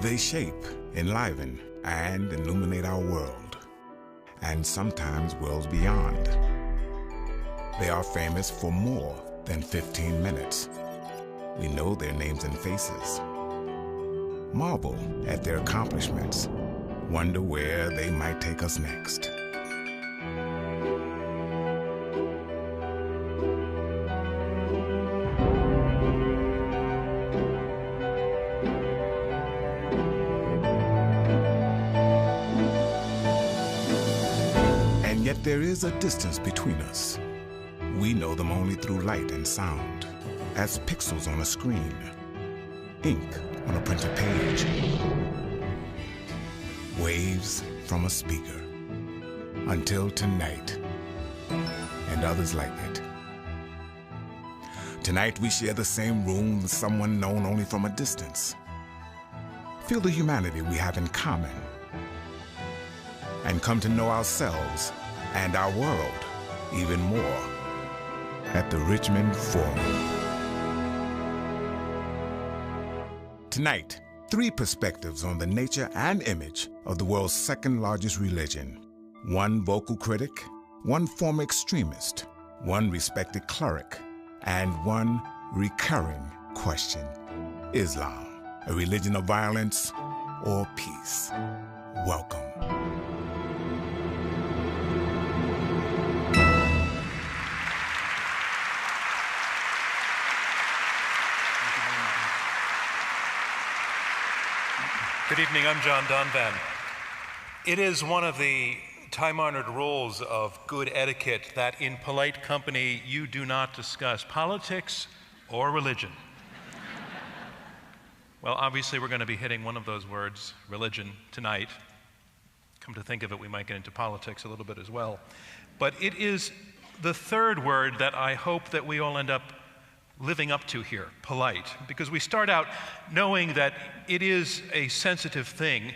They shape, enliven, and illuminate our world, and sometimes worlds beyond. They are famous for more than 15 minutes. We know their names and faces, marvel at their accomplishments, wonder where they might take us next. And yet there is a distance between us. We know them only through light and sound, as pixels on a screen, ink on a printed page, waves from a speaker, until tonight, and others like it. Tonight we share the same room with someone known only from a distance. Feel the humanity we have in common, and come to know ourselves and our world even more at the Richmond Forum. Tonight, 3 perspectives on the nature and image of the world's second largest religion. 1 vocal critic, 1 former extremist, 1 respected cleric, and 1 recurring question. Islam, a religion of violence or peace? Welcome. Good evening, I'm John Donvan. It is one of the time-honored rules of good etiquette that in polite company you do not discuss politics or religion. Well, obviously we're going to be hitting one of those words, religion, tonight. Come to think of it, we might get into politics a little bit as well. But it is the 3rd word that I hope that we all end up living up to here, polite, because we start out knowing that it is a sensitive thing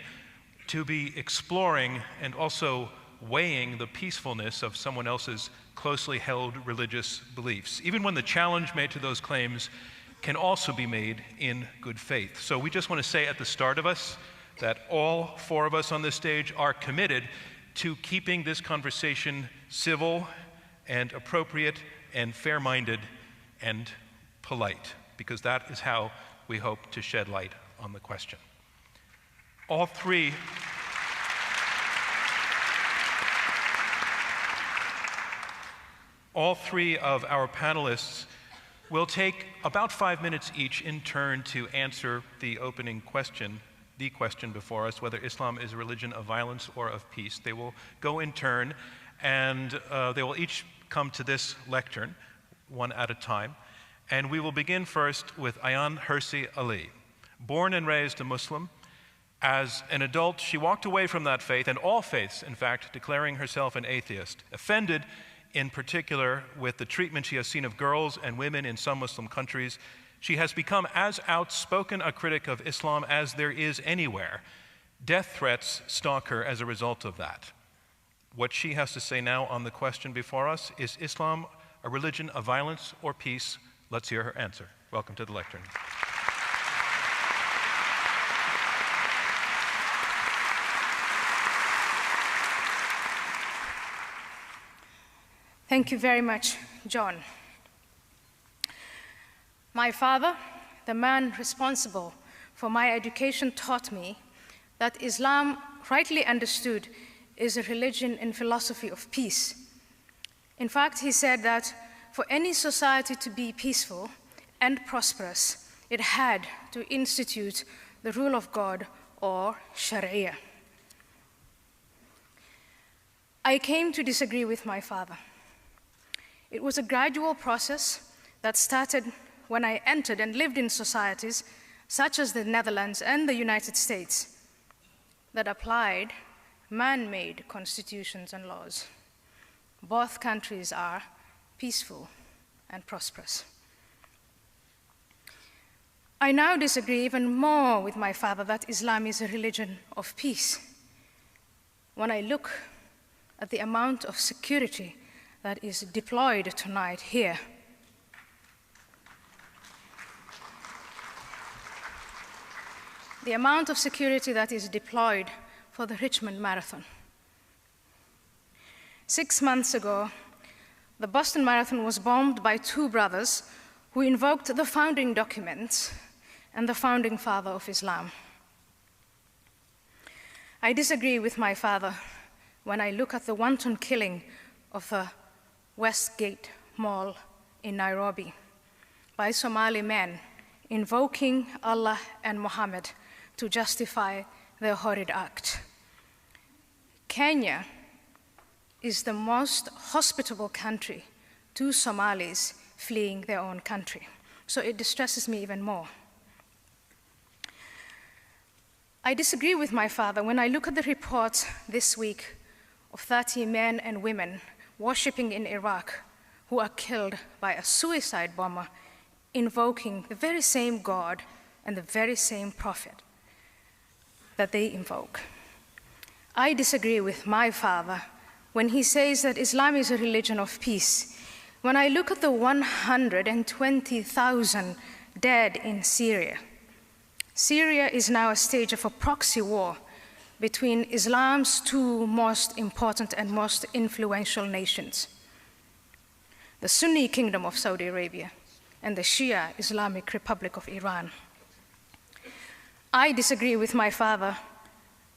to be exploring and also weighing the peacefulness of someone else's closely held religious beliefs, even when the challenge made to those claims can also be made in good faith. So we just want to say at the start of us that all 4 of us on this stage are committed to keeping this conversation civil and appropriate and fair-minded and polite, because that is how we hope to shed light on the question. All three of our panelists will take about 5 minutes each in turn to answer the opening question, the question before us, whether Islam is a religion of violence or of peace. They will go in turn, and they will each come to this lectern, one at a time. And we will begin first with Ayaan Hirsi Ali. Born and raised a Muslim, as an adult, she walked away from that faith, and all faiths, in fact, declaring herself an atheist, offended in particular with the treatment she has seen of girls and women in some Muslim countries. She has become as outspoken a critic of Islam as there is anywhere. Death threats stalk her as a result of that. What she has to say now on the question before us, is Islam a religion of violence or peace? Let's hear her answer. Welcome to the lectern. Thank you very much, John. My father, the man responsible for my education, taught me that Islam, rightly understood, is a religion and philosophy of peace. In fact, he said that for any society to be peaceful and prosperous, it had to institute the rule of God, or Sharia. I came to disagree with my father. It was a gradual process that started when I entered and lived in societies such as the Netherlands and the United States that applied man-made constitutions and laws. Both countries are peaceful and prosperous. I now disagree even more with my father that Islam is a religion of peace. When I look at the amount of security that is deployed tonight here, the amount of security that is deployed for the Richmond Marathon. 6 months ago, the Boston Marathon was bombed by two brothers who invoked the founding documents and the founding father of Islam. I disagree with my father when I look at the wanton killing of the Westgate Mall in Nairobi by Somali men invoking Allah and Muhammad to justify their horrid act. Kenya is the most hospitable country to Somalis fleeing their own country, so it distresses me even more. I disagree with my father when I look at the reports this week of 30 men and women worshipping in Iraq who are killed by a suicide bomber invoking the very same God and the very same prophet that they invoke. I disagree with my father when he says that Islam is a religion of peace. When I look at the 120,000 dead in Syria, Syria is now a stage of a proxy war between Islam's two most important and most influential nations, the Sunni Kingdom of Saudi Arabia and the Shia Islamic Republic of Iran. I disagree with my father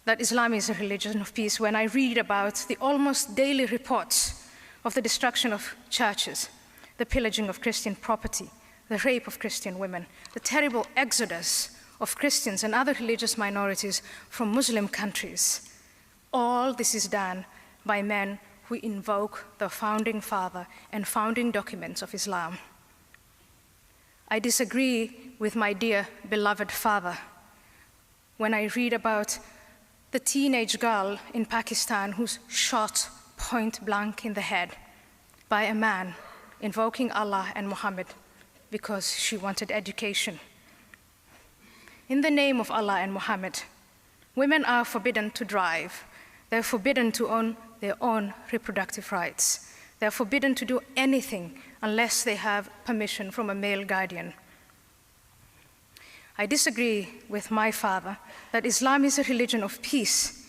that Islam is a religion of peace when I read about the almost daily reports of the destruction of churches, the pillaging of Christian property, the rape of Christian women, the terrible exodus of Christians and other religious minorities from Muslim countries. All this is done by men who invoke the founding father and founding documents of Islam. I disagree with my dear beloved father when I read about the teenage girl in Pakistan who's shot point blank in the head by a man invoking Allah and Muhammad because she wanted education. In the name of Allah and Muhammad, women are forbidden to drive. They're forbidden to own their own reproductive rights. They're forbidden to do anything unless they have permission from a male guardian. I disagree with my father that Islam is a religion of peace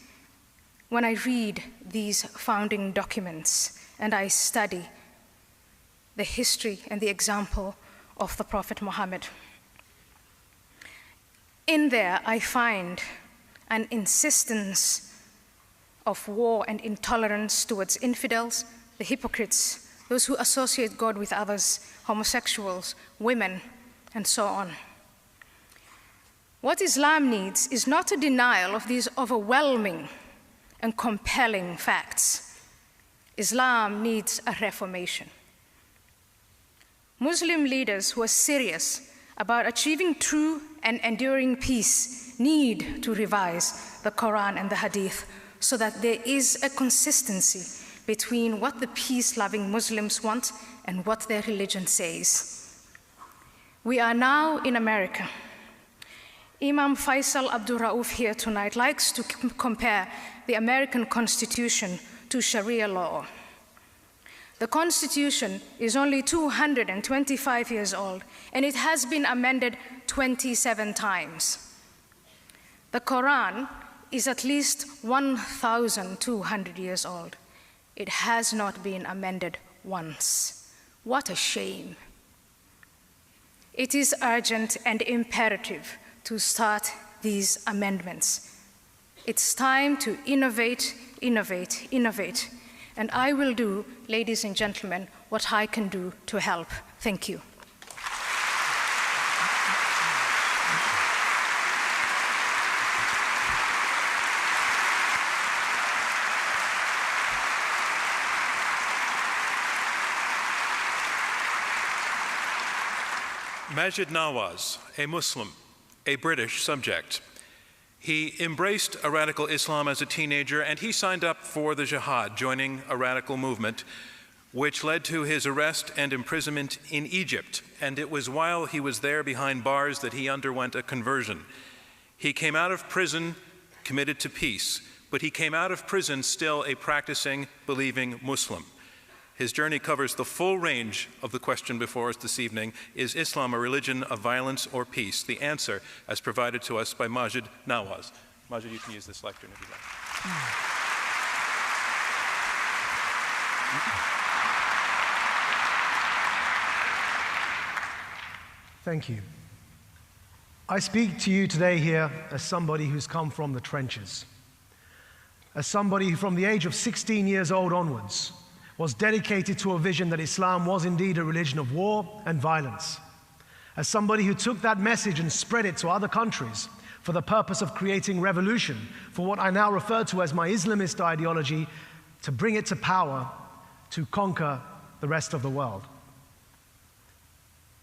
when I read these founding documents and I study the history and the example of the Prophet Muhammad. In there, I find an insistence of war and intolerance towards infidels, the hypocrites, those who associate God with others, homosexuals, women, and so on. What Islam needs is not a denial of these overwhelming and compelling facts. Islam needs a reformation. Muslim leaders who are serious about achieving true and enduring peace need to revise the Quran and the Hadith so that there is a consistency between what the peace-loving Muslims want and what their religion says. We are now in America. Imam Feisal Abdul Rauf here tonight likes to compare the American Constitution to Sharia law. The Constitution is only 225 years old, and it has been amended 27 times. The Quran is at least 1,200 years old. It has not been amended once. What a shame. It is urgent and imperative to start these amendments. It's time to innovate, innovate, innovate. And I will do, ladies and gentlemen, what I can do to help. Thank you. Maajid Nawaz, a Muslim, a British subject. He embraced a radical Islam as a teenager, and he signed up for the jihad, joining a radical movement, which led to his arrest and imprisonment in Egypt. And it was while he was there behind bars that he underwent a conversion. He came out of prison committed to peace, but he came out of prison still a practicing, believing Muslim. His journey covers the full range of the question before us this evening: is Islam a religion of violence or peace? The answer, as provided to us by Maajid Nawaz. Maajid, you can use this lectern if you like. Thank you. I speak to you today here as somebody who's come from the trenches, as somebody who from the age of 16 years old onwards was dedicated to a vision that Islam was indeed a religion of war and violence, as somebody who took that message and spread it to other countries for the purpose of creating revolution, for what I now refer to as my Islamist ideology, to bring it to power, to conquer the rest of the world.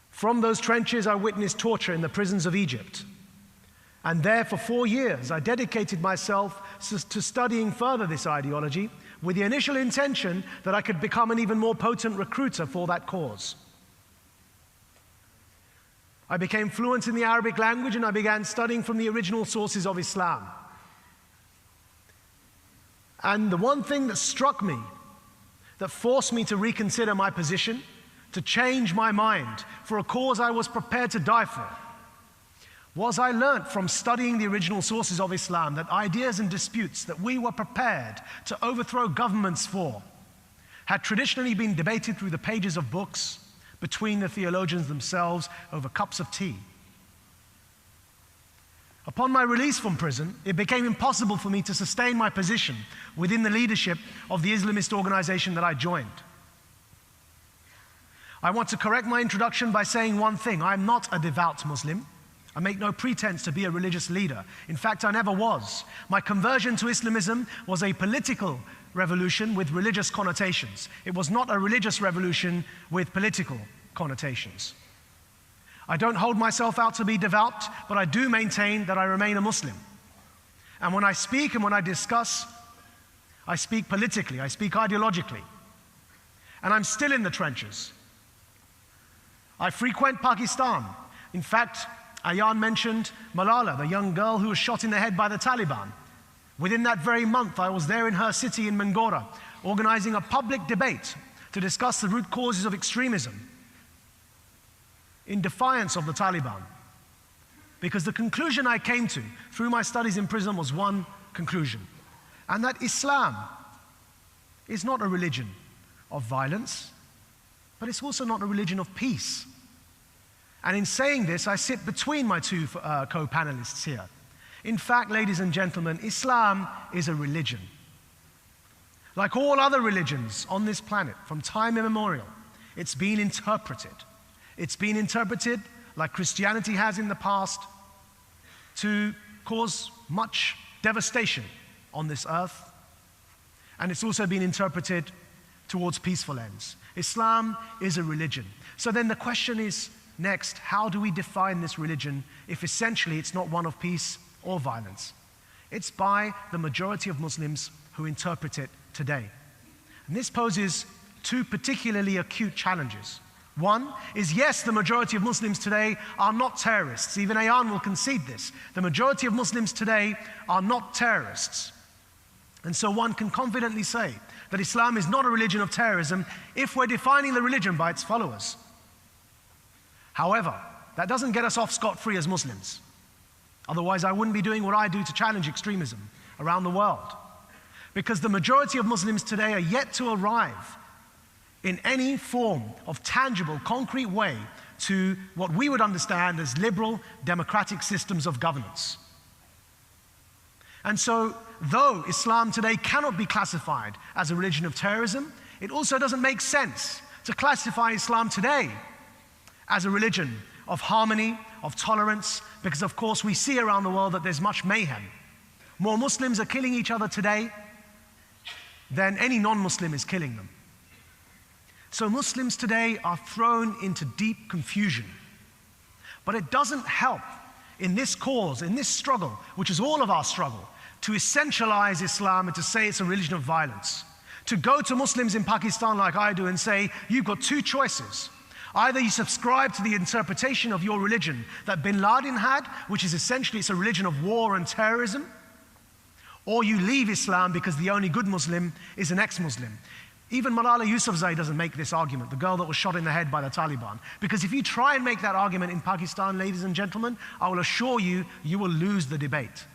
From those trenches, I witnessed torture in the prisons of Egypt. And there, for 4 years, I dedicated myself to studying further this ideology with the initial intention that I could become an even more potent recruiter for that cause. I became fluent in the Arabic language and I began studying from the original sources of Islam. And the one thing that struck me, that forced me to reconsider my position, to change my mind for a cause I was prepared to die for, was I learnt from studying the original sources of Islam that ideas and disputes that we were prepared to overthrow governments for had traditionally been debated through the pages of books between the theologians themselves over cups of tea. Upon my release from prison, it became impossible for me to sustain my position within the leadership of the Islamist organization that I joined. I want to correct my introduction by saying one thing: I'm not a devout Muslim. I make no pretense to be a religious leader. In fact, I never was. My conversion to Islamism was a political revolution with religious connotations. It was not a religious revolution with political connotations. I don't hold myself out to be devout, but I do maintain that I remain a Muslim. And when I speak and when I discuss, I speak politically, I speak ideologically. And I'm still in the trenches. I frequent Pakistan. In fact, Ayaan mentioned Malala, the young girl who was shot in the head by the Taliban. Within that very month, I was there in her city in Mangora, organizing a public debate to discuss the root causes of extremism in defiance of the Taliban. Because the conclusion I came to through my studies in prison was one conclusion, and that Islam is not a religion of violence, but it's also not a religion of peace. And in saying this, I sit between my two co-panelists here. In fact, ladies and gentlemen, Islam is a religion. Like all other religions on this planet, from time immemorial, it's been interpreted. It's been interpreted, like Christianity has in the past, to cause much devastation on this earth. And it's also been interpreted towards peaceful ends. Islam is a religion. So then the question is, next, how do we define this religion if essentially it's not one of peace or violence? It's by the majority of Muslims who interpret it today. And this poses two particularly acute challenges. One is, yes, the majority of Muslims today are not terrorists. Even Ayaan will concede this. The majority of Muslims today are not terrorists. And so one can confidently say that Islam is not a religion of terrorism if we're defining the religion by its followers. However, that doesn't get us off scot-free as Muslims. Otherwise, I wouldn't be doing what I do to challenge extremism around the world. Because the majority of Muslims today are yet to arrive in any form of tangible, concrete way to what we would understand as liberal, democratic systems of governance. And so, though Islam today cannot be classified as a religion of terrorism, it also doesn't make sense to classify Islam today as a religion of harmony, of tolerance, because of course we see around the world that there's much mayhem. More Muslims are killing each other today than any non-Muslim is killing them. So Muslims today are thrown into deep confusion. But it doesn't help in this cause, in this struggle, which is all of our struggle, to essentialize Islam and to say it's a religion of violence. To go to Muslims in Pakistan like I do and say, you've got two choices. Either you subscribe to the interpretation of your religion that bin Laden had, which is essentially it's a religion of war and terrorism, or you leave Islam because the only good Muslim is an ex-Muslim. Even Malala Yousafzai doesn't make this argument, the girl that was shot in the head by the Taliban. Because if you try and make that argument in Pakistan, ladies and gentlemen, I will assure you, you will lose the debate.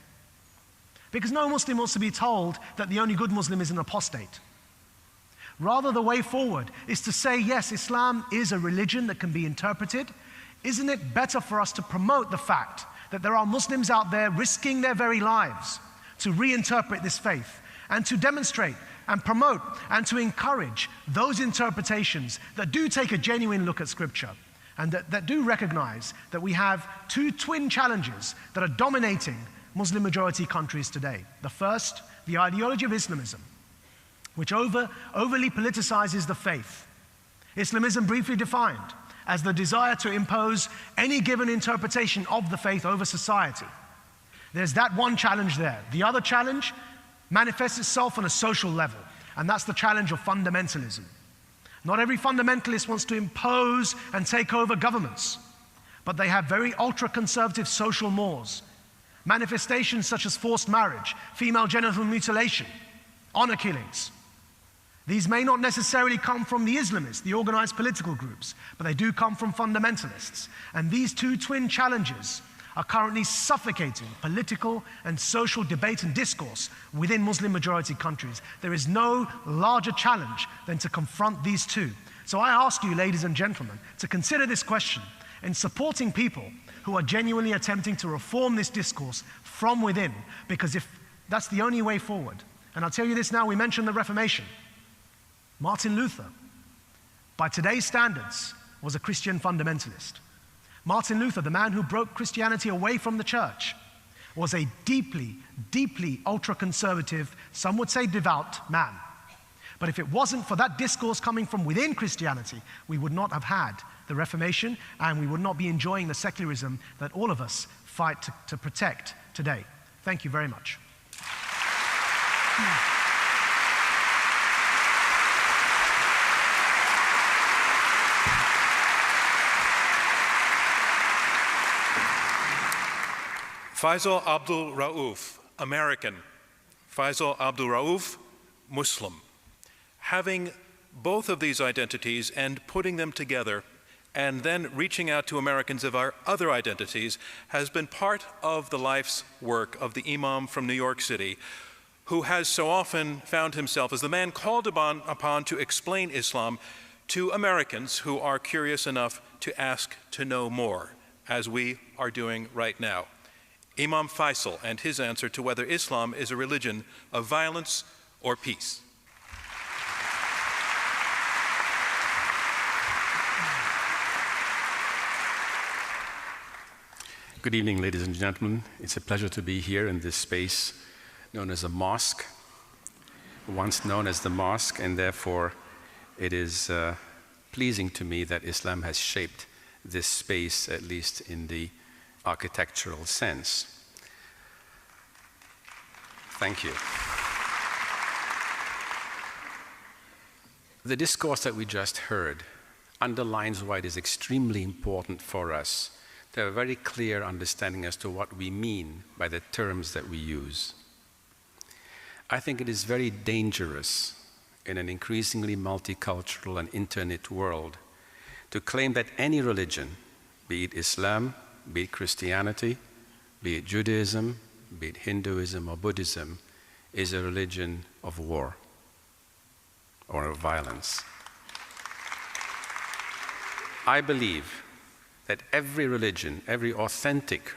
Because no Muslim wants to be told that the only good Muslim is an apostate. Rather, the way forward is to say, yes, Islam is a religion that can be interpreted. Isn't it better for us to promote the fact that there are Muslims out there risking their very lives to reinterpret this faith and to demonstrate and promote and to encourage those interpretations that do take a genuine look at Scripture and that do recognize that we have two twin challenges that are dominating Muslim majority countries today. The first, the ideology of Islamism, which overly politicizes the faith. Islamism, briefly defined as the desire to impose any given interpretation of the faith over society. There's that one challenge there. The other challenge manifests itself on a social level, and that's the challenge of fundamentalism. Not every fundamentalist wants to impose and take over governments, but they have very ultra-conservative social mores. Manifestations such as forced marriage, female genital mutilation, honor killings. These may not necessarily come from the Islamists, the organized political groups, but they do come from fundamentalists. And these two twin challenges are currently suffocating political and social debate and discourse within Muslim majority countries. There is no larger challenge than to confront these two. So I ask you, ladies and gentlemen, to consider this question in supporting people who are genuinely attempting to reform this discourse from within, because if that's the only way forward. And I'll tell you this now, we mentioned the Reformation. Martin Luther, by today's standards, was a Christian fundamentalist. Martin Luther, the man who broke Christianity away from the church, was a deeply, deeply ultra-conservative, some would say devout man. But if it wasn't for that discourse coming from within Christianity, we would not have had the Reformation, and we would not be enjoying the secularism that all of us fight to protect today. Thank you very much. Feisal Abdul Rauf, American. Feisal Abdul Rauf, Muslim. Having both of these identities and putting them together and then reaching out to Americans of our other identities has been part of the life's work of the Imam from New York City, who has so often found himself as the man called upon to explain Islam to Americans who are curious enough to ask to know more, as we are doing right now. Imam Feisal and his answer to whether Islam is a religion of violence or peace. Good evening, ladies and gentlemen. It's a pleasure to be here in this space known as a mosque, once known as the mosque, and therefore it is pleasing to me that Islam has shaped this space, at least in the architectural sense. Thank you. The discourse that we just heard underlines why it is extremely important for us to have a very clear understanding as to what we mean by the terms that we use. I think it is very dangerous in an increasingly multicultural and internet world to claim that any religion, be it Islam, be it Christianity, be it Judaism, be it Hinduism or Buddhism, is a religion of war or of violence. I believe that every religion, every authentic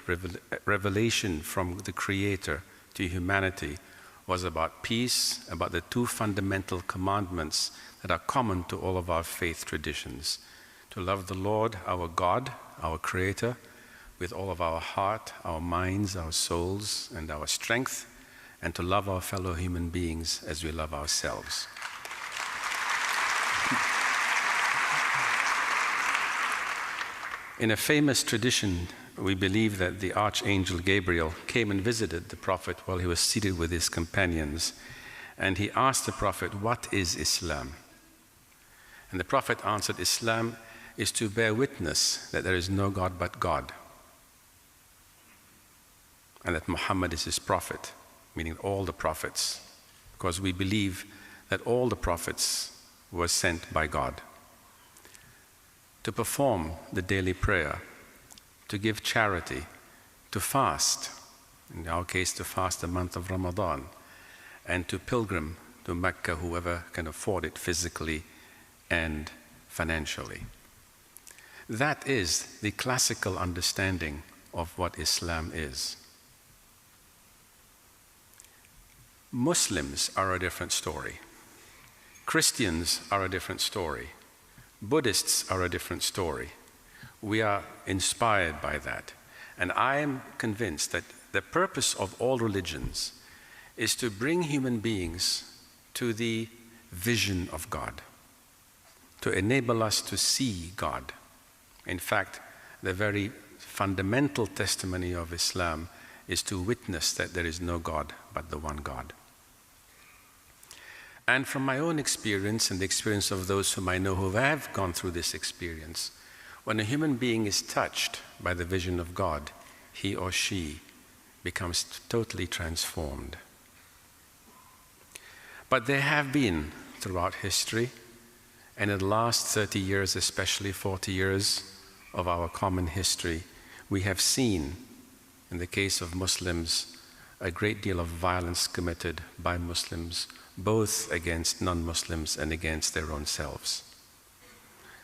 revelation from the Creator to humanity was about peace, about the two fundamental commandments that are common to all of our faith traditions: to love the Lord, our God, our Creator, with all of our heart, our minds, our souls, and our strength, and to love our fellow human beings as we love ourselves. In a famous tradition, we believe that the Archangel Gabriel came and visited the Prophet while he was seated with his companions, and he asked the Prophet, "What is Islam?" And the Prophet answered, "Islam is to bear witness that there is no God but God, and that Muhammad is his prophet," meaning all the prophets, because we believe that all the prophets was sent by God to perform the daily prayer, to give charity, to fast, in our case to fast the month of Ramadan, and to pilgrim to Mecca, whoever can afford it physically and financially. That is the classical understanding of what Islam is. Muslims are a different story. Christians are a different story. Buddhists are a different story. We are inspired by that. And I am convinced that the purpose of all religions is to bring human beings to the vision of God, to enable us to see God. In fact, the very fundamental testimony of Islam is to witness that there is no God but the one God. And from my own experience and the experience of those whom I know who have gone through this experience, when a human being is touched by the vision of God, he or she becomes totally transformed. But there have been, throughout history, and in the last 30 years, especially 40 years of our common history, we have seen, in the case of Muslims, a great deal of violence committed by Muslims, both against non-Muslims and against their own selves.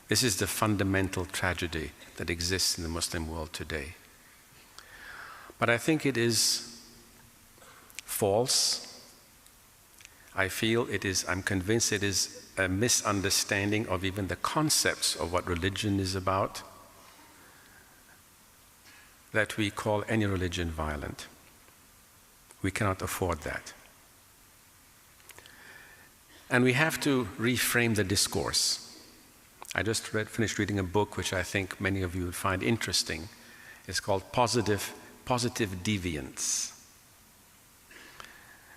This is the fundamental tragedy that exists in the Muslim world today. But I think it is false. I'm convinced it is a misunderstanding of even the concepts of what religion is about, that we call any religion violent. We cannot afford that. And we have to reframe the discourse. I just finished reading a book which I think many of you would find interesting. It's called Positive Deviance,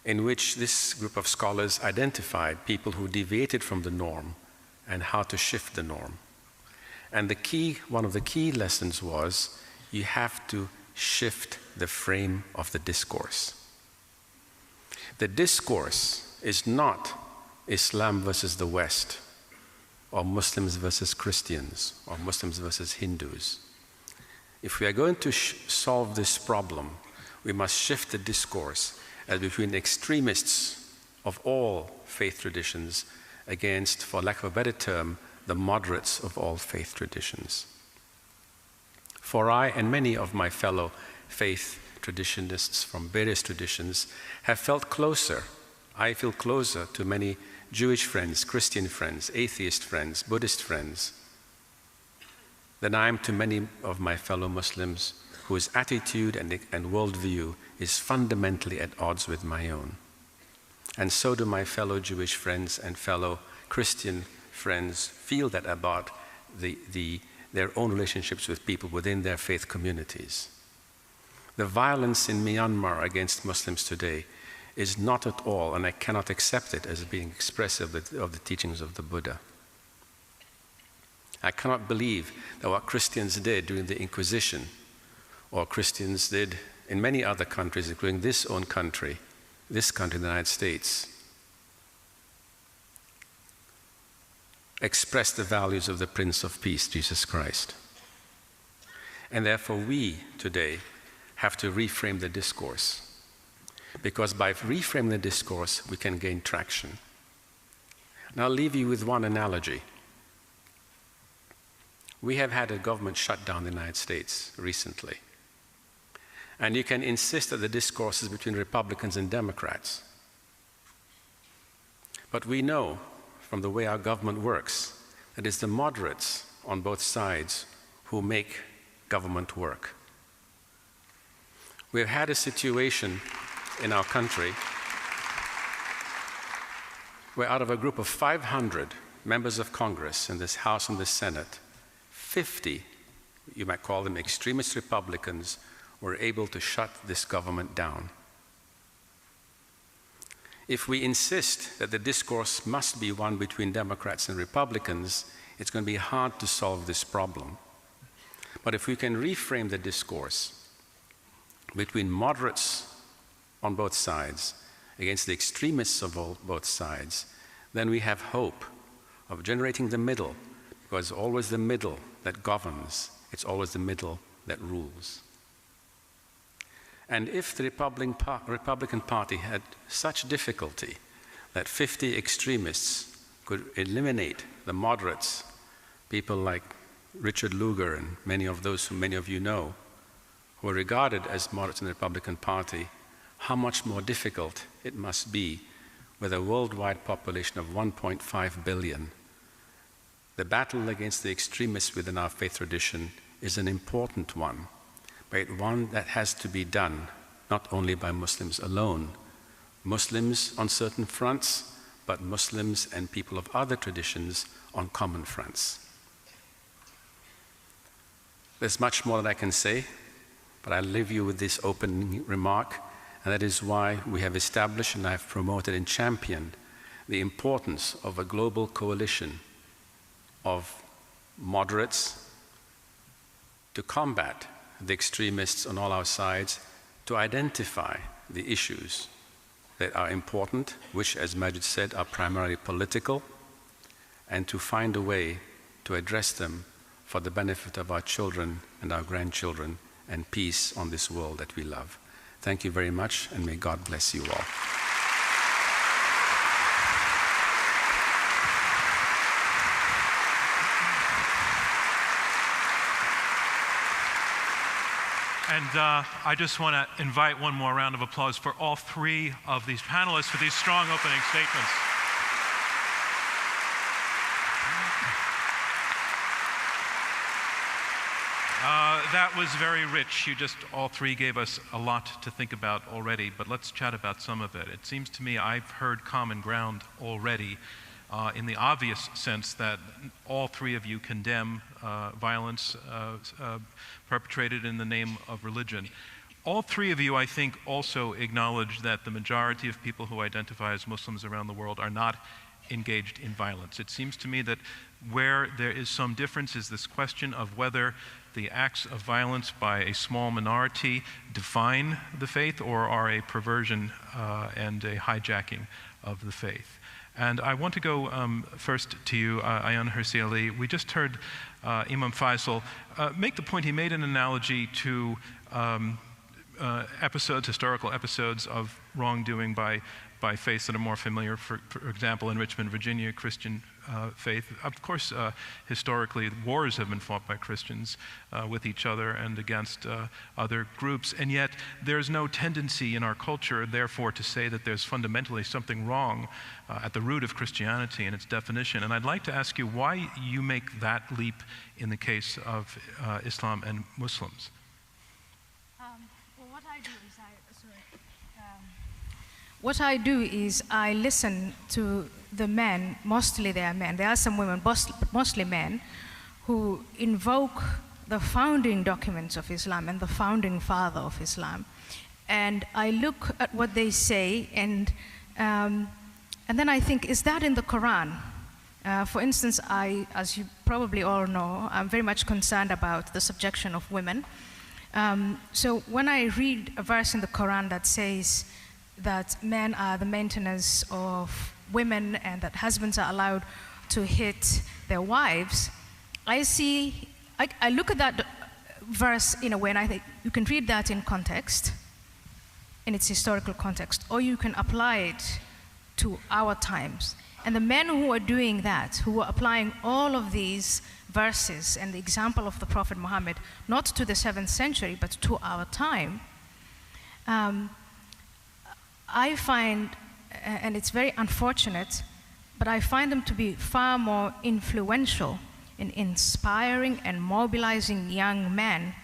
in which this group of scholars identified people who deviated from the norm and how to shift the norm. And one of the key lessons was you have to shift the frame of the discourse. The discourse is not Islam versus the West, or Muslims versus Christians, or Muslims versus Hindus. If we are going to solve this problem, we must shift the discourse as between extremists of all faith traditions against, for lack of a better term, the moderates of all faith traditions. For I and many of my fellow faith traditionists from various traditions have felt closer. I feel closer to many Jewish friends, Christian friends, atheist friends, Buddhist friends, than I am to many of my fellow Muslims whose attitude and worldview is fundamentally at odds with my own. And so do my fellow Jewish friends and fellow Christian friends feel that about their own relationships with people within their faith communities. The violence in Myanmar against Muslims today is not at all, and I cannot accept it as being expressive of the teachings of the Buddha. I cannot believe that what Christians did during the Inquisition, or Christians did in many other countries, including this country, the United States, express the values of the Prince of Peace, Jesus Christ. And therefore we today have to reframe the discourse. Because by reframing the discourse, we can gain traction. And I'll leave you with one analogy. We have had a government shutdown in the United States recently. And you can insist that the discourse is between Republicans and Democrats. But we know from the way our government works that it's the moderates on both sides who make government work. We've had a situation in our country where out of a group of 500 members of Congress in this House and the Senate, 50, you might call them extremist Republicans, were able to shut this government down. If we insist that the discourse must be one between Democrats and Republicans, it's going to be hard to solve this problem. But if we can reframe the discourse between moderates on both sides against the extremists of both sides, then we have hope of generating the middle, because it's always the middle that governs, it's always the middle that rules. And if the Republican Party had such difficulty that 50 extremists could eliminate the moderates, people like Richard Lugar and many of those who many of you know, who are regarded as moderates in the Republican Party, how much more difficult it must be with a worldwide population of 1.5 billion. The battle against the extremists within our faith tradition is an important one, but one that has to be done not only by Muslims alone, Muslims on certain fronts, but Muslims and people of other traditions on common fronts. There's much more that I can say, but I'll leave you with this opening remark, and that is why we have established and I have promoted and championed the importance of a global coalition of moderates to combat the extremists on all our sides, to identify the issues that are important, which, as Maajid said, are primarily political, and to find a way to address them for the benefit of our children and our grandchildren and peace on this world that we love. Thank you very much, and may God bless you all. And I just want to invite one more round of applause for all three of these panelists for these strong opening statements. That was very rich. You just all three gave us a lot to think about already, but let's chat about some of it. It seems to me I've heard common ground already in the obvious sense that all three of you condemn violence perpetrated in the name of religion. All three of you, I think, also acknowledge that the majority of people who identify as Muslims around the world are not engaged in violence. It seems to me that where there is some difference is this question of whether the acts of violence by a small minority define the faith or are a perversion and a hijacking of the faith. And I want to go first to you, Ayaan Hirsi Ali. We just heard Imam Feisal make the point. He made an analogy to historical episodes of wrongdoing by faiths that are more familiar. For example, in Richmond, Virginia, Christian faith. Of course, historically, wars have been fought by Christians with each other and against other groups, and yet there's no tendency in our culture, therefore, to say that there's fundamentally something wrong at the root of Christianity and its definition. And I'd like to ask you why you make that leap in the case of Islam and Muslims. Well, what I do is I listen to the men, mostly they are men. There are some women, but mostly men, who invoke the founding documents of Islam and the founding father of Islam. And I look at what they say, and then I think, is that in the Quran? For instance, as you probably all know, I'm very much concerned about the subjection of women. So when I read a verse in the Quran that says that men are the maintainers of women and that husbands are allowed to hit their wives, I look at that verse in a way and I think you can read that in context, in its historical context, or you can apply it to our times. And the men who are doing that, who are applying all of these verses and the example of the Prophet Muhammad, not to the 7th century, but to our time, I find, and it's very unfortunate, but I find them to be far more influential in inspiring and mobilizing young men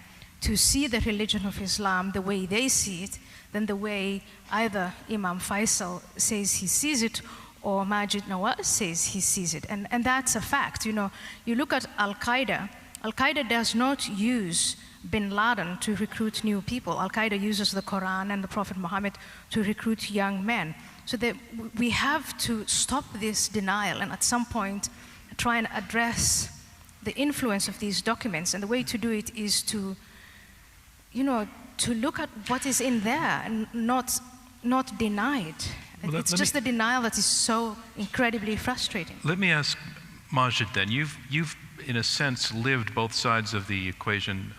to see the religion of Islam the way they see it than the way either Imam Feisal says he sees it or Maajid Nawaz says he sees it. And that's a fact. You know, you look at Al-Qaeda. Al-Qaeda does not use bin Laden to recruit new people. Al-Qaeda uses the Quran and the Prophet Muhammad to recruit young men. So that we have to stop this denial and at some point try and address the influence of these documents. And the way to do it is to, to look at what is in there and not deny it. Well, it's just the denial that is so incredibly frustrating. Let me ask Maajid, then, you've in a sense lived both sides of the equation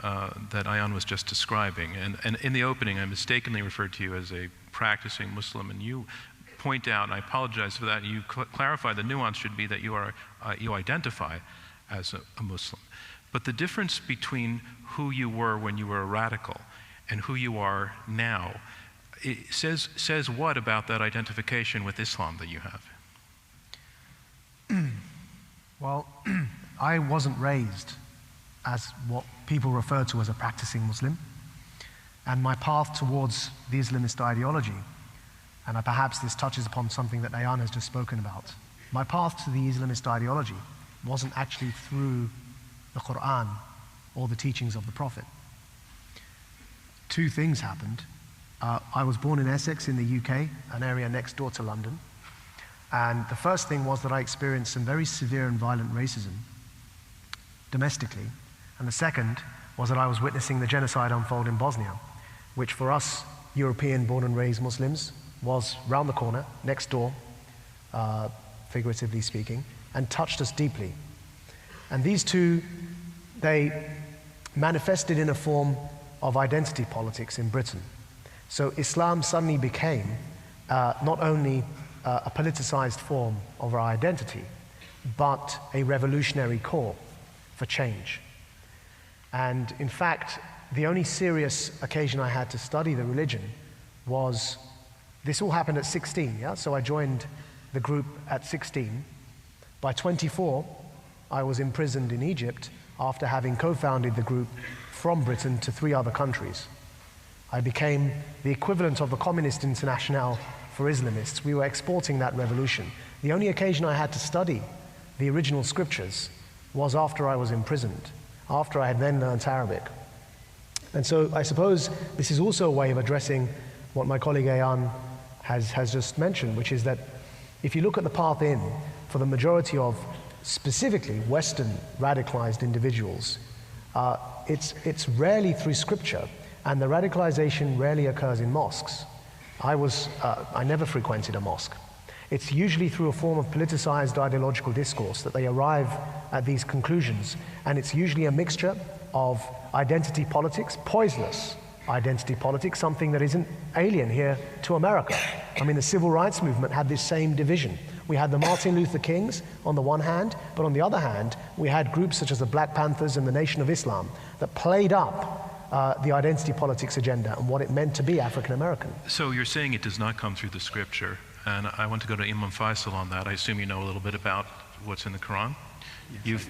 that Ayaan was just describing. And in the opening, I mistakenly referred to you as a practicing Muslim, and you point out, and I apologize for that, you clarify the nuance should be that you identify as a Muslim. But the difference between who you were when you were a radical and who you are now, it says what about that identification with Islam that you have? Well, I wasn't raised as what people refer to as a practicing Muslim, and my path towards the Islamist ideology, and perhaps this touches upon something that Ayaan has just spoken about, my path to the Islamist ideology wasn't actually through the Quran or the teachings of the Prophet. Two things happened. I was born in Essex in the UK, an area next door to London. And the first thing was that I experienced some very severe and violent racism domestically. And the second was that I was witnessing the genocide unfold in Bosnia, which for us European born and raised Muslims was round the corner, next door, figuratively speaking, and touched us deeply. And these two, they manifested in a form of identity politics in Britain. So Islam suddenly became not only a politicized form of our identity, but a revolutionary call for change. And in fact, the only serious occasion I had to study the religion was, this all happened at 16, yeah? So I joined the group at 16. By 24, I was imprisoned in Egypt after having co-founded the group from Britain to 3 other countries. I became the equivalent of the Communist Internationale for Islamists. We were exporting that revolution. The only occasion I had to study the original scriptures was after I was imprisoned, after I had then learnt Arabic. And so I suppose this is also a way of addressing what my colleague Ayaan has just mentioned, which is that if you look at the path in for the majority of specifically Western radicalized individuals, it's rarely through scripture, and the radicalization rarely occurs in mosques. I never frequented a mosque. It's usually through a form of politicized ideological discourse that they arrive at these conclusions, and it's usually a mixture of identity politics, poisonous identity politics, something that isn't alien here to America. I mean, the civil rights movement had this same division. We had the Martin Luther Kings on the one hand, but on the other hand, we had groups such as the Black Panthers and the Nation of Islam that played up the identity politics agenda and what it meant to be African American. So you're saying it does not come through the scripture, and I want to go to Imam Feisal on that. I assume you know a little bit about what's in the Quran. Yes,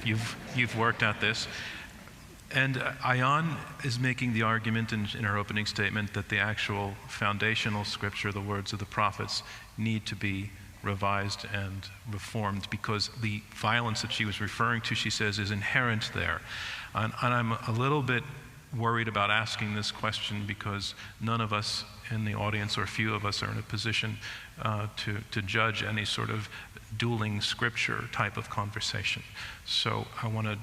you've worked at this. And Ayaan is making the argument in her opening statement that the actual foundational scripture, the words of the prophets, need to be revised and reformed because the violence that she was referring to, she says, is inherent there. And I'm a little bit worried about asking this question because none of us in the audience, or few of us, are in a position to judge any sort of dueling scripture type of conversation. So I want to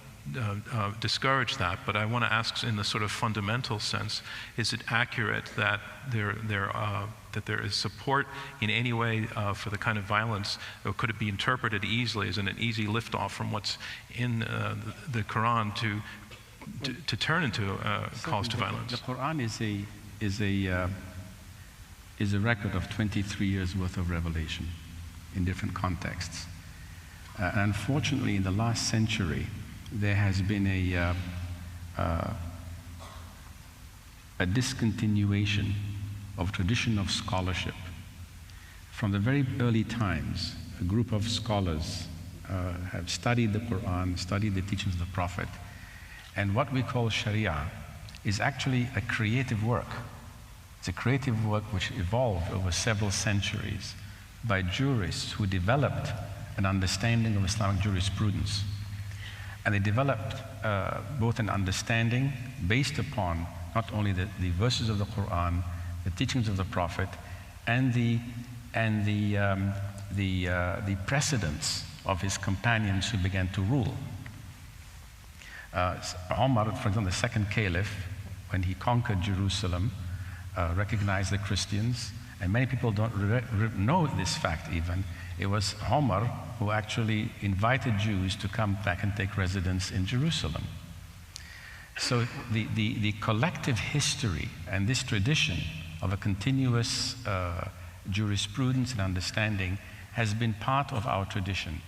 discourage that, but I want to ask in the sort of fundamental sense, is it accurate that there is support in any way for the kind of violence, or could it be interpreted easily as an easy liftoff from what's in the Quran to turn into calls to violence? The Quran is a record of 23 years worth of revelation in different contexts. Unfortunately, in the last century, there has been a discontinuation of tradition of scholarship. From the very early times, a group of scholars have studied the Quran, studied the teachings of the Prophet, and what we call Sharia is actually a creative work. It's a creative work which evolved over several centuries by jurists who developed an understanding of Islamic jurisprudence. And they developed both an understanding based upon not only the verses of the Quran, the teachings of the Prophet, and the precedents of his companions who began to rule. Umar, for example, the second caliph, when he conquered Jerusalem, recognized the Christians And many people don't know this fact even. It was Omar who actually invited Jews to come back and take residence in Jerusalem. So the collective history and this tradition of a continuous jurisprudence and understanding has been part of our tradition.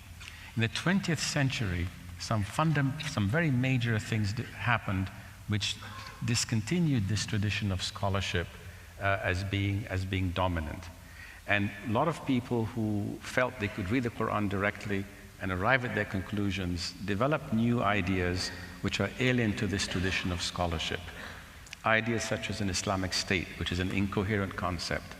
In the 20th century, some very major things happened which discontinued this tradition of scholarship as being dominant. And a lot of people who felt they could read the Quran directly and arrive at their conclusions developed new ideas which are alien to this tradition of scholarship. Ideas such as an Islamic state, which is an incoherent concept.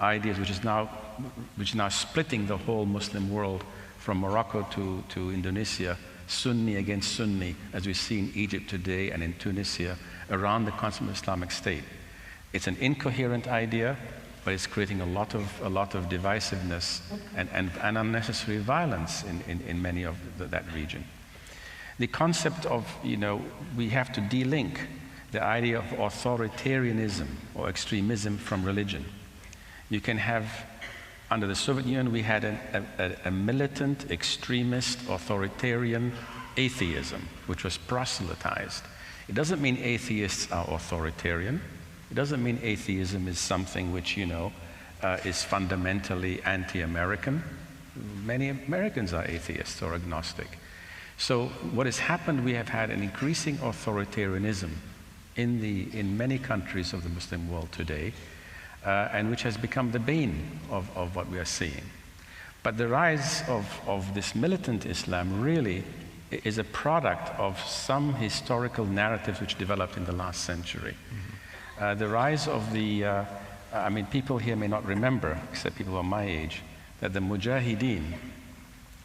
Ideas which is now splitting the whole Muslim world from Morocco to Indonesia, Sunni against Sunni, as we see in Egypt today and in Tunisia, around the concept of Islamic state. It's an incoherent idea, but it's creating a lot of divisiveness and unnecessary violence in many of that region. The concept of, we have to de-link the idea of authoritarianism or extremism from religion. You can have, under the Soviet Union, we had a militant, extremist, authoritarian atheism, which was proselytized. It doesn't mean atheists are authoritarian. It doesn't mean atheism is something which, is fundamentally anti-American. Many Americans are atheists or agnostic. So what has happened, we have had an increasing authoritarianism in many countries of the Muslim world today, and which has become the bane of what we are seeing. But the rise of this militant Islam really is a product of some historical narratives which developed in the last century. Mm-hmm. The rise of people here may not remember, except people who are my age, that the Mujahideen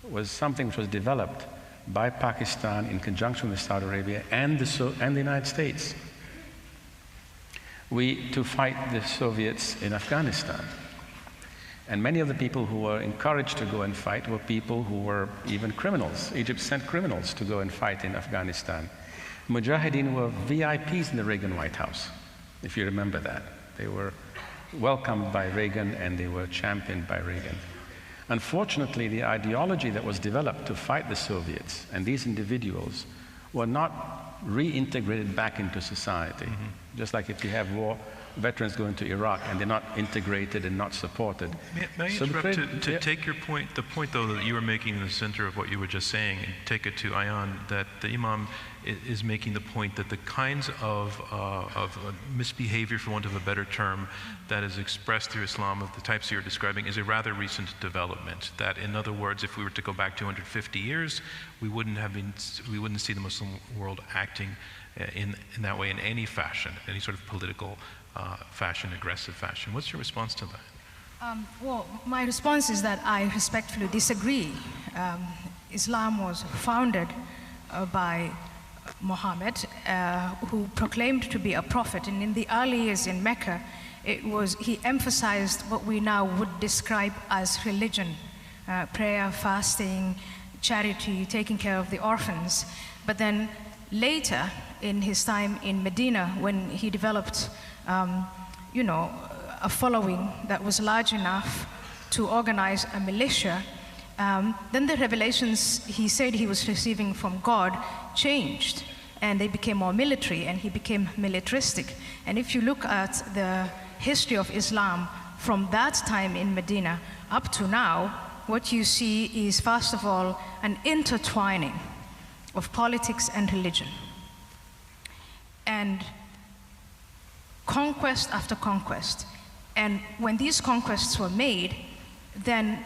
was something which was developed by Pakistan in conjunction with Saudi Arabia and the United States to fight the Soviets in Afghanistan. And many of the people who were encouraged to go and fight were people who were even criminals. Egypt sent criminals to go and fight in Afghanistan. Mujahideen were VIPs in the Reagan White House, if you remember that. They were welcomed by Reagan and they were championed by Reagan. Unfortunately, the ideology that was developed to fight the Soviets and these individuals were not reintegrated back into society. Mm-hmm. Just like if you have war veterans going to Iraq and they're not integrated and not supported. May I interrupt to take your point, the point though that you were making in the center of what you were just saying, and take it to Ayaan, that the Imam is making the point that the kinds of misbehavior, for want of a better term, that is expressed through Islam of the types you're describing is a rather recent development. That, in other words, if we were to go back 250 years, we wouldn't see the Muslim world acting in that way in any fashion, any sort of political fashion, aggressive fashion. What's your response to that? Well, my response is that I respectfully disagree. Islam was founded by Muhammad, who proclaimed to be a prophet, and in the early years in Mecca, he emphasized what we now would describe as religion, prayer, fasting, charity, taking care of the orphans. But then later, in his time in Medina, when he developed a following that was large enough to organize a militia, then the revelations he said he was receiving from God changed, and they became more military, and he became militaristic. And if you look at the history of Islam from that time in Medina up to now, what you see is, first of all, an intertwining of politics and religion. And conquest after conquest. And when these conquests were made, then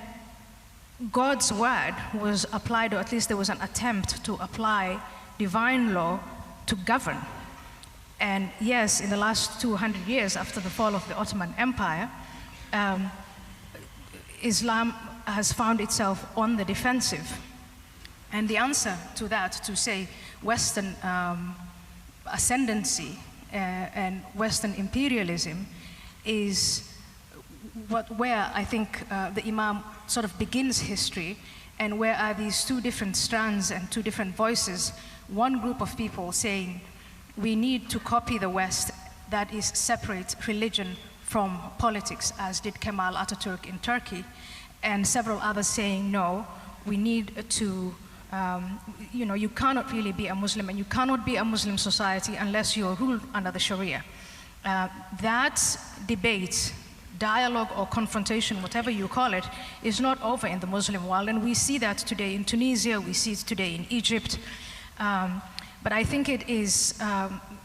God's word was applied, or at least there was an attempt to apply divine law to govern. And yes, in the last 200 years after the fall of the Ottoman Empire, Islam has found itself on the defensive. And the answer to that, to say Western ascendancy and Western imperialism, is where I think the Imam sort of begins history, and where are these two different strands and two different voices. One group of people saying we need to copy the West, that is separate religion from politics, as did Kemal Atatürk in Turkey, and several others saying, no, we need to, you cannot really be a Muslim, and you cannot be a Muslim society unless you are ruled under the Sharia. That debate, dialogue or confrontation, whatever you call it, is not over in the Muslim world, and we see that today in Tunisia, we see it today in Egypt. But I think it is,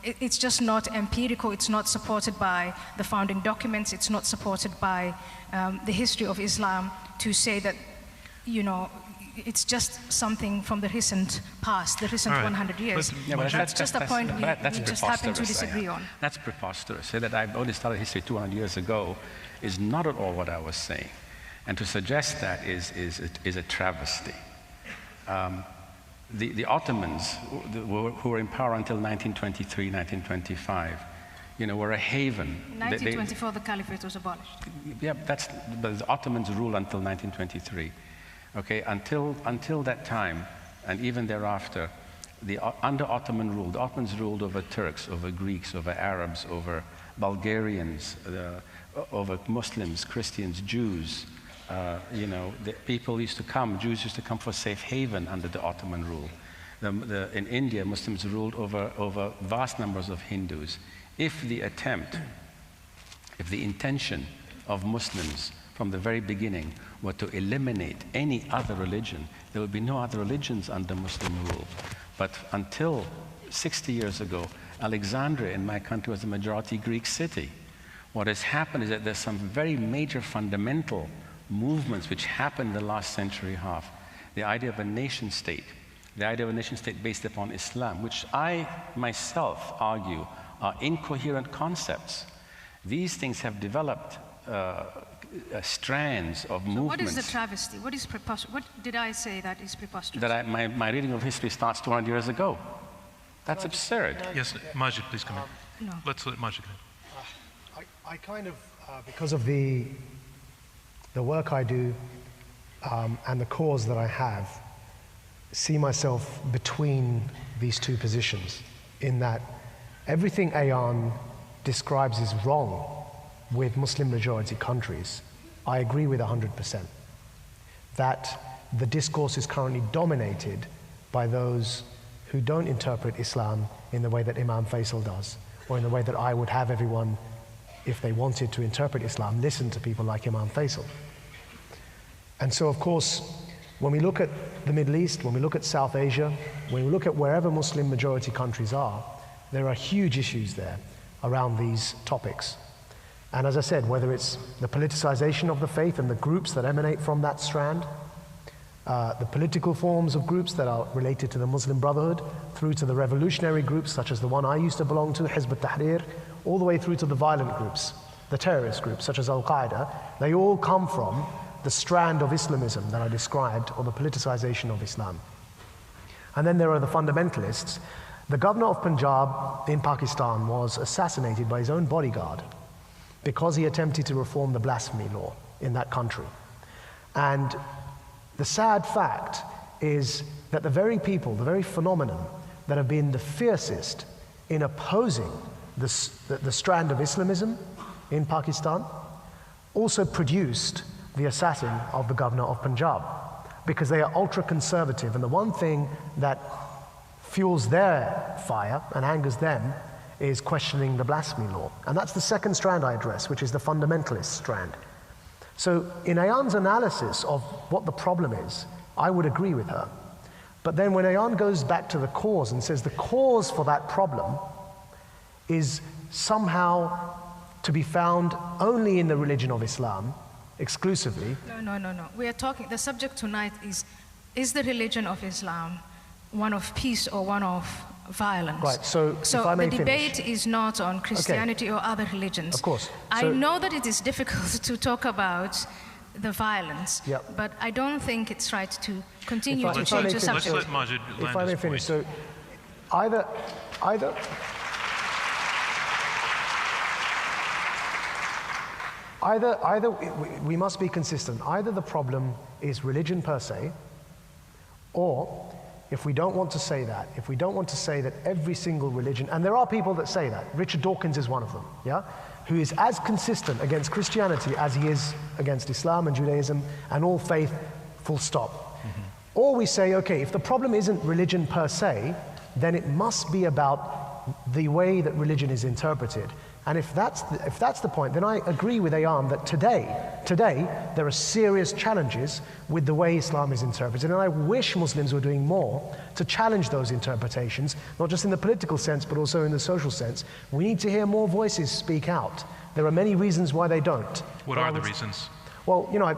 it's just not empirical, it's not supported by the founding documents, it's not supported by the history of Islam to say that, it's just something from the recent past, the recent 100 years. That's just a point we just happen to disagree on. That's preposterous. Say that I've only started history 200 years ago is not at all what I was saying. And to suggest that is a travesty. The Ottomans, who were in power until 1923, 1925, were a haven. In 1924, the caliphate was abolished. Yeah, but the Ottomans ruled until 1923. Okay, until that time, and even thereafter, under Ottoman rule, the Ottomans ruled over Turks, over Greeks, over Arabs, over Bulgarians, over Muslims, Christians, Jews. The people used to come, Jews used to come for safe haven under the Ottoman rule. In India, Muslims ruled over vast numbers of Hindus. If the intention of Muslims from the very beginning were to eliminate any other religion, there would be no other religions under Muslim rule. But until 60 years ago, Alexandria in my country was a majority Greek city. What has happened is that there's some very major fundamental movements which happened in the last century and a half. The idea of a nation state, based upon Islam, which I myself argue are incoherent concepts. These things have developed strands of movements. What is the travesty? What is preposterous? What did I say that is preposterous? That my reading of history starts 200 years ago. That's absurd. Yes, Maajid, please come in. No. Let's let Maajid come in. I kind of, because of the work I do and the cause that I have, see myself between these two positions, in that everything Ayaan describes is wrong with Muslim majority countries. I agree with 100%. That the discourse is currently dominated by those who don't interpret Islam in the way that Imam Feisal does, or in the way that I would have everyone, if they wanted to interpret Islam, listen to people like Imam Feisal. And so, of course, when we look at the Middle East, when we look at South Asia, when we look at wherever Muslim majority countries are, there are huge issues there around these topics. And as I said, whether it's the politicization of the faith and the groups that emanate from that strand, the political forms of groups that are related to the Muslim Brotherhood, through to the revolutionary groups such as the one I used to belong to, Hizb ut-Tahrir, all the way through to the violent groups, the terrorist groups such as Al-Qaeda, they all come from the strand of Islamism that I described, or the politicization of Islam. And then there are the fundamentalists. The governor of Punjab in Pakistan was assassinated by his own bodyguard because he attempted to reform the blasphemy law in that country. And the sad fact is that the very people, the very phenomenon that have been the fiercest in opposing the strand of Islamism in Pakistan also produced the assassin of the governor of Punjab, because they are ultra-conservative, and the one thing that fuels their fire and angers them is questioning the blasphemy law. And that's the second strand I address, which is the fundamentalist strand. So in Ayaan's analysis of what the problem is, I would agree with her. But then when Ayaan goes back to the cause and says the cause for that problem is somehow to be found only in the religion of Islam, exclusively. No. We are talking, the subject tonight is the religion of Islam one of peace or one of violence? Right, so if I may the debate finish. is not on Christianity or other religions. Of course. I know that it is difficult to talk about the violence, but I don't think it's right to continue to change the subject. Let's let Maajid land if I may finish, so either we must be consistent. Either the problem is religion per se, or if we don't want to say that, if we don't want to say that every single religion, and there are people that say that, Richard Dawkins is one of them, yeah, who is as consistent against Christianity as he is against Islam and Judaism and all faith, full stop. Or we say, okay, if the problem isn't religion per se, then it must be about the way that religion is interpreted. And if that's the point, then I agree with Ayaan that today there are serious challenges with the way Islam is interpreted, and I wish Muslims were doing more to challenge those interpretations, not just in the political sense, but also in the social sense. We need to hear more voices speak out. There are many reasons why they don't. What are the reasons? Well, you know,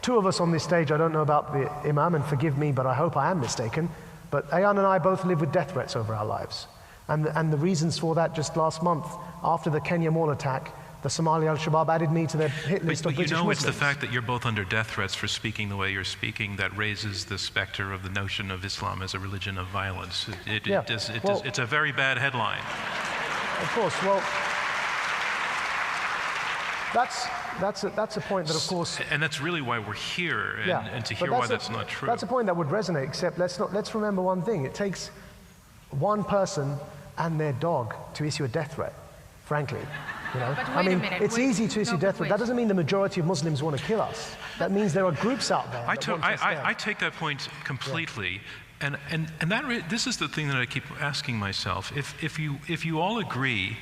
two of us on this stage, I don't know about the Imam, and forgive me, but I hope I am mistaken, but Ayaan and I both live with death threats over our lives. And the reasons for that, just last month, after the Kenya Mall attack, the Somali al-Shabaab added me to their hit list of British Muslims. But you know, it's the fact that you're both under death threats for speaking the way you're speaking that raises the specter of the notion of Islam as a religion of violence. It's a very bad headline. Of course, well, that's a point that, of course... And that's really why we're here, and to hear why that's not true. That's a point that would resonate, except let's remember one thing. It takes one person and their dog to issue a death threat, frankly. You know? But wait a minute, it's easy to issue death threat. That doesn't mean the majority of Muslims want to kill us. That means there are groups out there. I take that point completely, and this is the thing that I keep asking myself. If you all agree,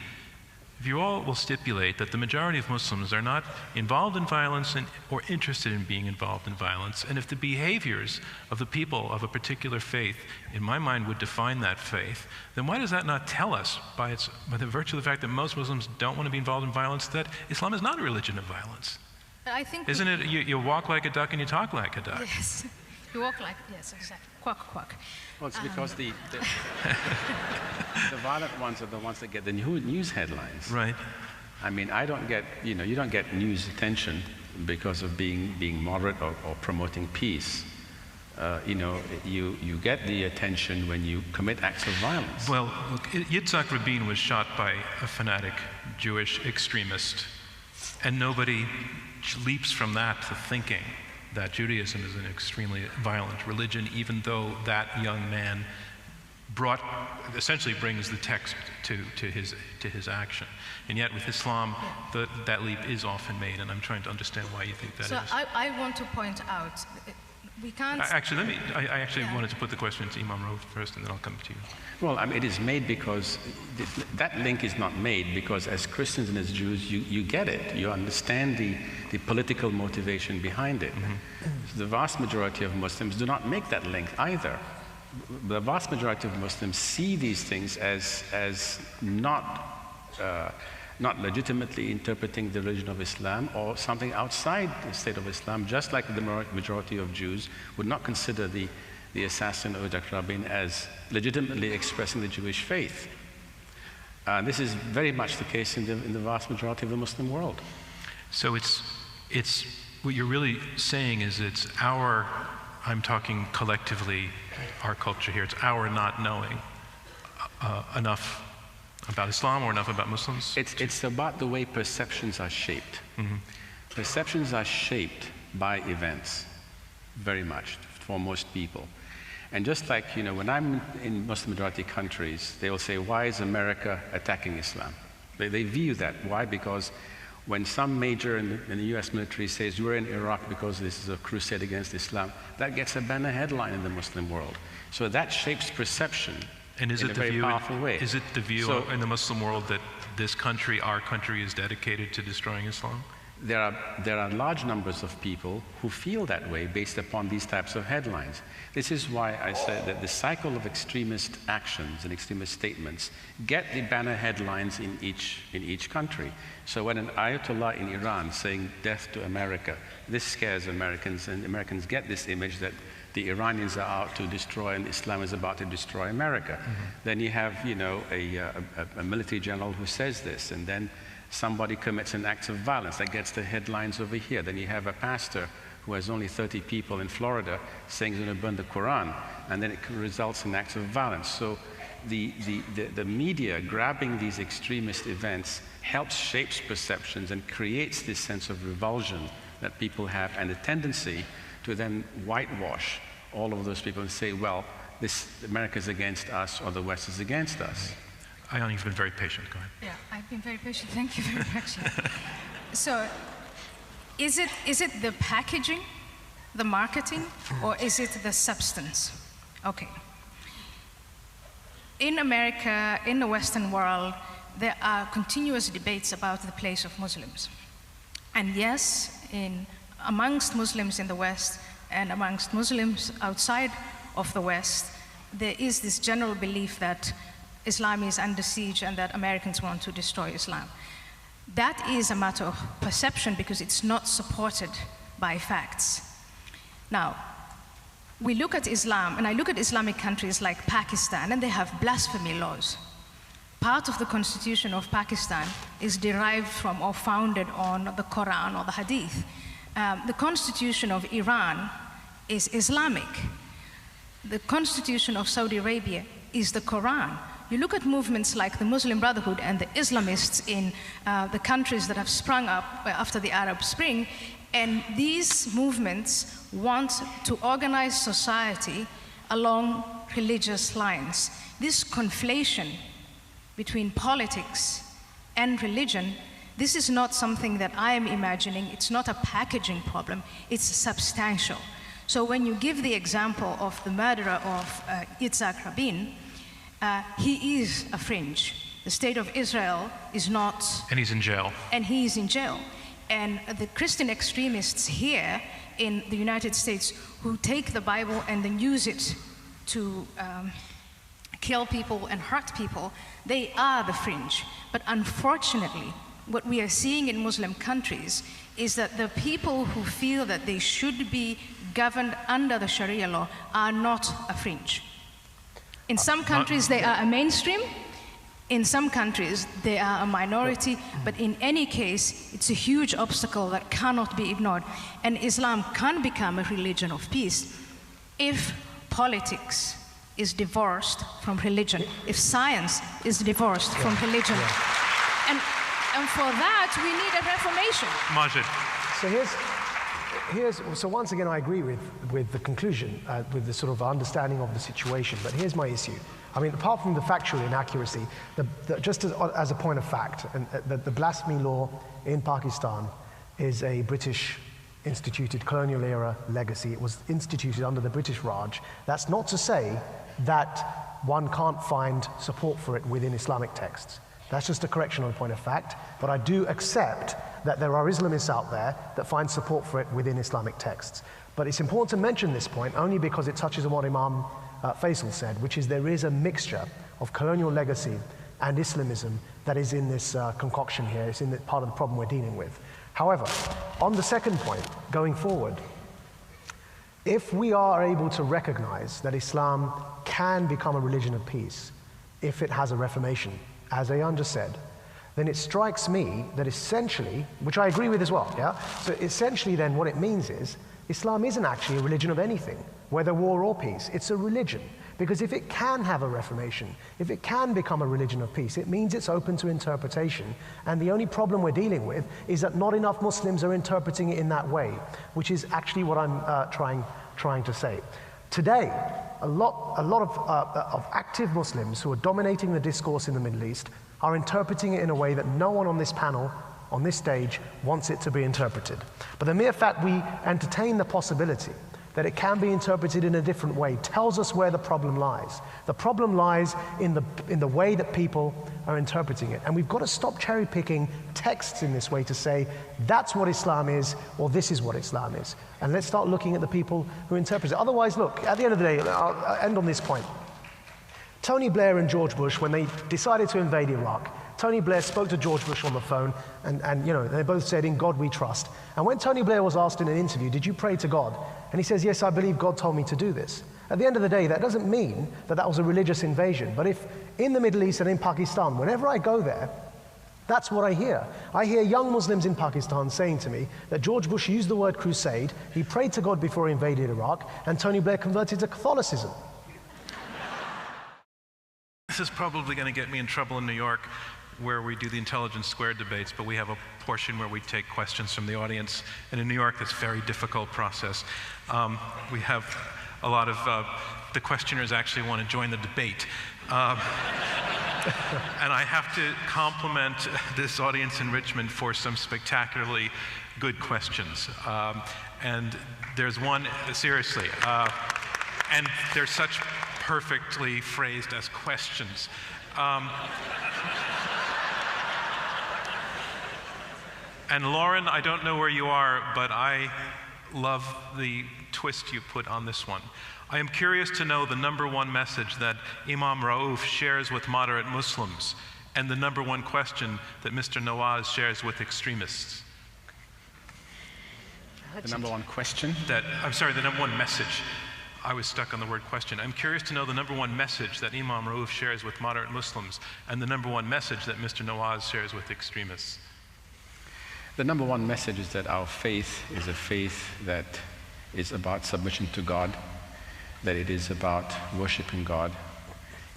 if you all will stipulate that the majority of Muslims are not involved in violence or interested in being involved in violence, and if the behaviors of the people of a particular faith, in my mind, would define that faith, then why does that not tell us, by the virtue of the fact that most Muslims don't want to be involved in violence, that Islam is not a religion of violence? I think Isn't it, you walk like a duck and you talk like a duck? Yes, you walk like, yes, exactly. Quack, quack. Well, it's because the violent ones are the ones that get the news headlines. Right. I mean, I don't get, you don't get news attention because of being moderate or promoting peace. You get the attention when you commit acts of violence. Well, look, Yitzhak Rabin was shot by a fanatic Jewish extremist, and nobody leaps from that to thinking that Judaism is an extremely violent religion, even though that young man essentially brings the text to his action. And yet with Islam, that leap is often made, and I'm trying to understand why you think that is. So I want to point out, we can't... Actually, I wanted to put the question to Imam Rauf first, and then I'll come to you. Well, I mean, it is made because that link is not made because as Christians and as Jews, you get it. You understand the political motivation behind it. Mm-hmm. The vast majority of Muslims do not make that link either. The vast majority of Muslims see these things as not legitimately interpreting the religion of Islam or something outside the state of Islam, just like the majority of Jews would not consider the assassin of Yitzhak Rabin as legitimately expressing the Jewish faith. This is very much the case in the vast majority of the Muslim world. So it's what you're really saying is it's our, I'm talking collectively, our culture here, it's our not knowing enough about Islam or enough about Muslims? It's about the way perceptions are shaped. Mm-hmm. Perceptions are shaped by events, very much, for most people. And just like, when I'm in Muslim majority countries, they will say, why is America attacking Islam? They view that. Why? Because when some major in the US military says, we're in Iraq because this is a crusade against Islam, that gets a banner headline in the Muslim world. So that shapes perception in a very powerful way. Is it the view in the Muslim world that this country, our country, is dedicated to destroying Islam? There are large numbers of people who feel that way based upon these types of headlines. This is why I said that the cycle of extremist actions and extremist statements get the banner headlines in each country. So when an Ayatollah in Iran saying death to America, this scares Americans, and Americans get this image that the Iranians are out to destroy and Islam is about to destroy America. Mm-hmm. Then you have, a military general who says this, and then somebody commits an act of violence that gets the headlines over here. Then you have a pastor who has only 30 people in Florida saying he's going to burn the Quran, and then it results in acts of violence. So the media grabbing these extremist events helps shapes perceptions and creates this sense of revulsion that people have, and a tendency to then whitewash all of those people and say, well, America's against us or the West is against us. Ayaan, you've been very patient. Go ahead. Yeah, I've been very patient. Thank you very much. So, is it the packaging, the marketing, or is it the substance? Okay. In America, in the Western world, there are continuous debates about the place of Muslims. And yes, amongst Muslims in the West and amongst Muslims outside of the West, there is this general belief that Islam is under siege and that Americans want to destroy Islam. That is a matter of perception because it's not supported by facts. Now, we look at Islam, and I look at Islamic countries like Pakistan, and they have blasphemy laws. Part of the constitution of Pakistan is derived from or founded on the Quran or the Hadith. The constitution of Iran is Islamic. The constitution of Saudi Arabia is the Quran. You look at movements like the Muslim Brotherhood and the Islamists in the countries that have sprung up after the Arab Spring, and these movements want to organize society along religious lines. This conflation between politics and religion, this is not something that I am imagining. It's not a packaging problem. It's substantial. So when you give the example of the murderer of Yitzhak Rabin, he is a fringe. The state of Israel is not. And he's in jail. And he is in jail. And the Christian extremists here in the United States who take the Bible and then use it to kill people and hurt people, they are the fringe. But unfortunately, what we are seeing in Muslim countries is that the people who feel that they should be governed under the Sharia law are not a fringe. In some countries, they are a mainstream. In some countries, they are a minority. But in any case, it's a huge obstacle that cannot be ignored. And Islam can become a religion of peace if politics is divorced from religion, if science is divorced from religion. And for that, we need a reformation. Maajid. So once again, I agree with the conclusion, with the sort of understanding of the situation, but here's my issue. I mean, apart from the factual inaccuracy, just as a point of fact, and the blasphemy law in Pakistan is a British instituted colonial era legacy. It was instituted under the British Raj. That's not to say that one can't find support for it within Islamic texts. That's just a correction on a point of fact, but I do accept that there are Islamists out there that find support for it within Islamic texts. But it's important to mention this point only because it touches on what Imam Feisal said, which is there is a mixture of colonial legacy and Islamism that is in this concoction here. It's in the part of the problem we're dealing with. However, on the second point, going forward, if we are able to recognize that Islam can become a religion of peace if it has a reformation, as Ayaan just said, then it strikes me that essentially, which I agree with as well, yeah? So essentially then what it means is Islam isn't actually a religion of anything, whether war or peace. It's a religion. Because if it can have a reformation, if it can become a religion of peace, it means it's open to interpretation. And the only problem we're dealing with is that not enough Muslims are interpreting it in that way, which is actually what I'm trying to say. Today, a lot of active Muslims who are dominating the discourse in the Middle East are interpreting it in a way that no one on this panel, on this stage, wants it to be interpreted. But the mere fact we entertain the possibility that it can be interpreted in a different way tells us where the problem lies. The problem lies in the way that people are interpreting it. And we've got to stop cherry-picking texts in this way to say, that's what Islam is, or this is what Islam is. And let's start looking at the people who interpret it. Otherwise, look, at the end of the day, I'll end on this point. Tony Blair and George Bush, when they decided to invade Iraq, Tony Blair spoke to George Bush on the phone, and you know, they both said, "In God we trust." And when Tony Blair was asked in an interview, "Did you pray to God?" And he says, "Yes, I believe God told me to do this." At the end of the day, that doesn't mean that that was a religious invasion. But if in the Middle East and in Pakistan, whenever I go there, that's what I hear. I hear young Muslims in Pakistan saying to me that George Bush used the word crusade, he prayed to God before he invaded Iraq, and Tony Blair converted to Catholicism. This is probably going to get me in trouble in New York, where we do the Intelligence Squared debates, but we have a portion where we take questions from the audience. And in New York, that's a very difficult process. We have a lot of the questioners actually want to join the debate. And I have to compliment this audience in Richmond for some spectacularly good questions. And there's one, seriously, and they're such perfectly phrased as questions. And Lauren, I don't know where you are, but I love the twist you put on this one. I am curious to know the #1 message that Imam Rauf shares with moderate Muslims and the #1 question that Mr. Nawaz shares with extremists. The #1 question? I'm sorry, the #1 message. I was stuck on the word question. I'm curious to know the #1 message that Imam Rauf shares with moderate Muslims and the #1 message that Mr. Nawaz shares with extremists. The #1 message is that our faith is a faith that is about submission to God, that it is about worshiping God.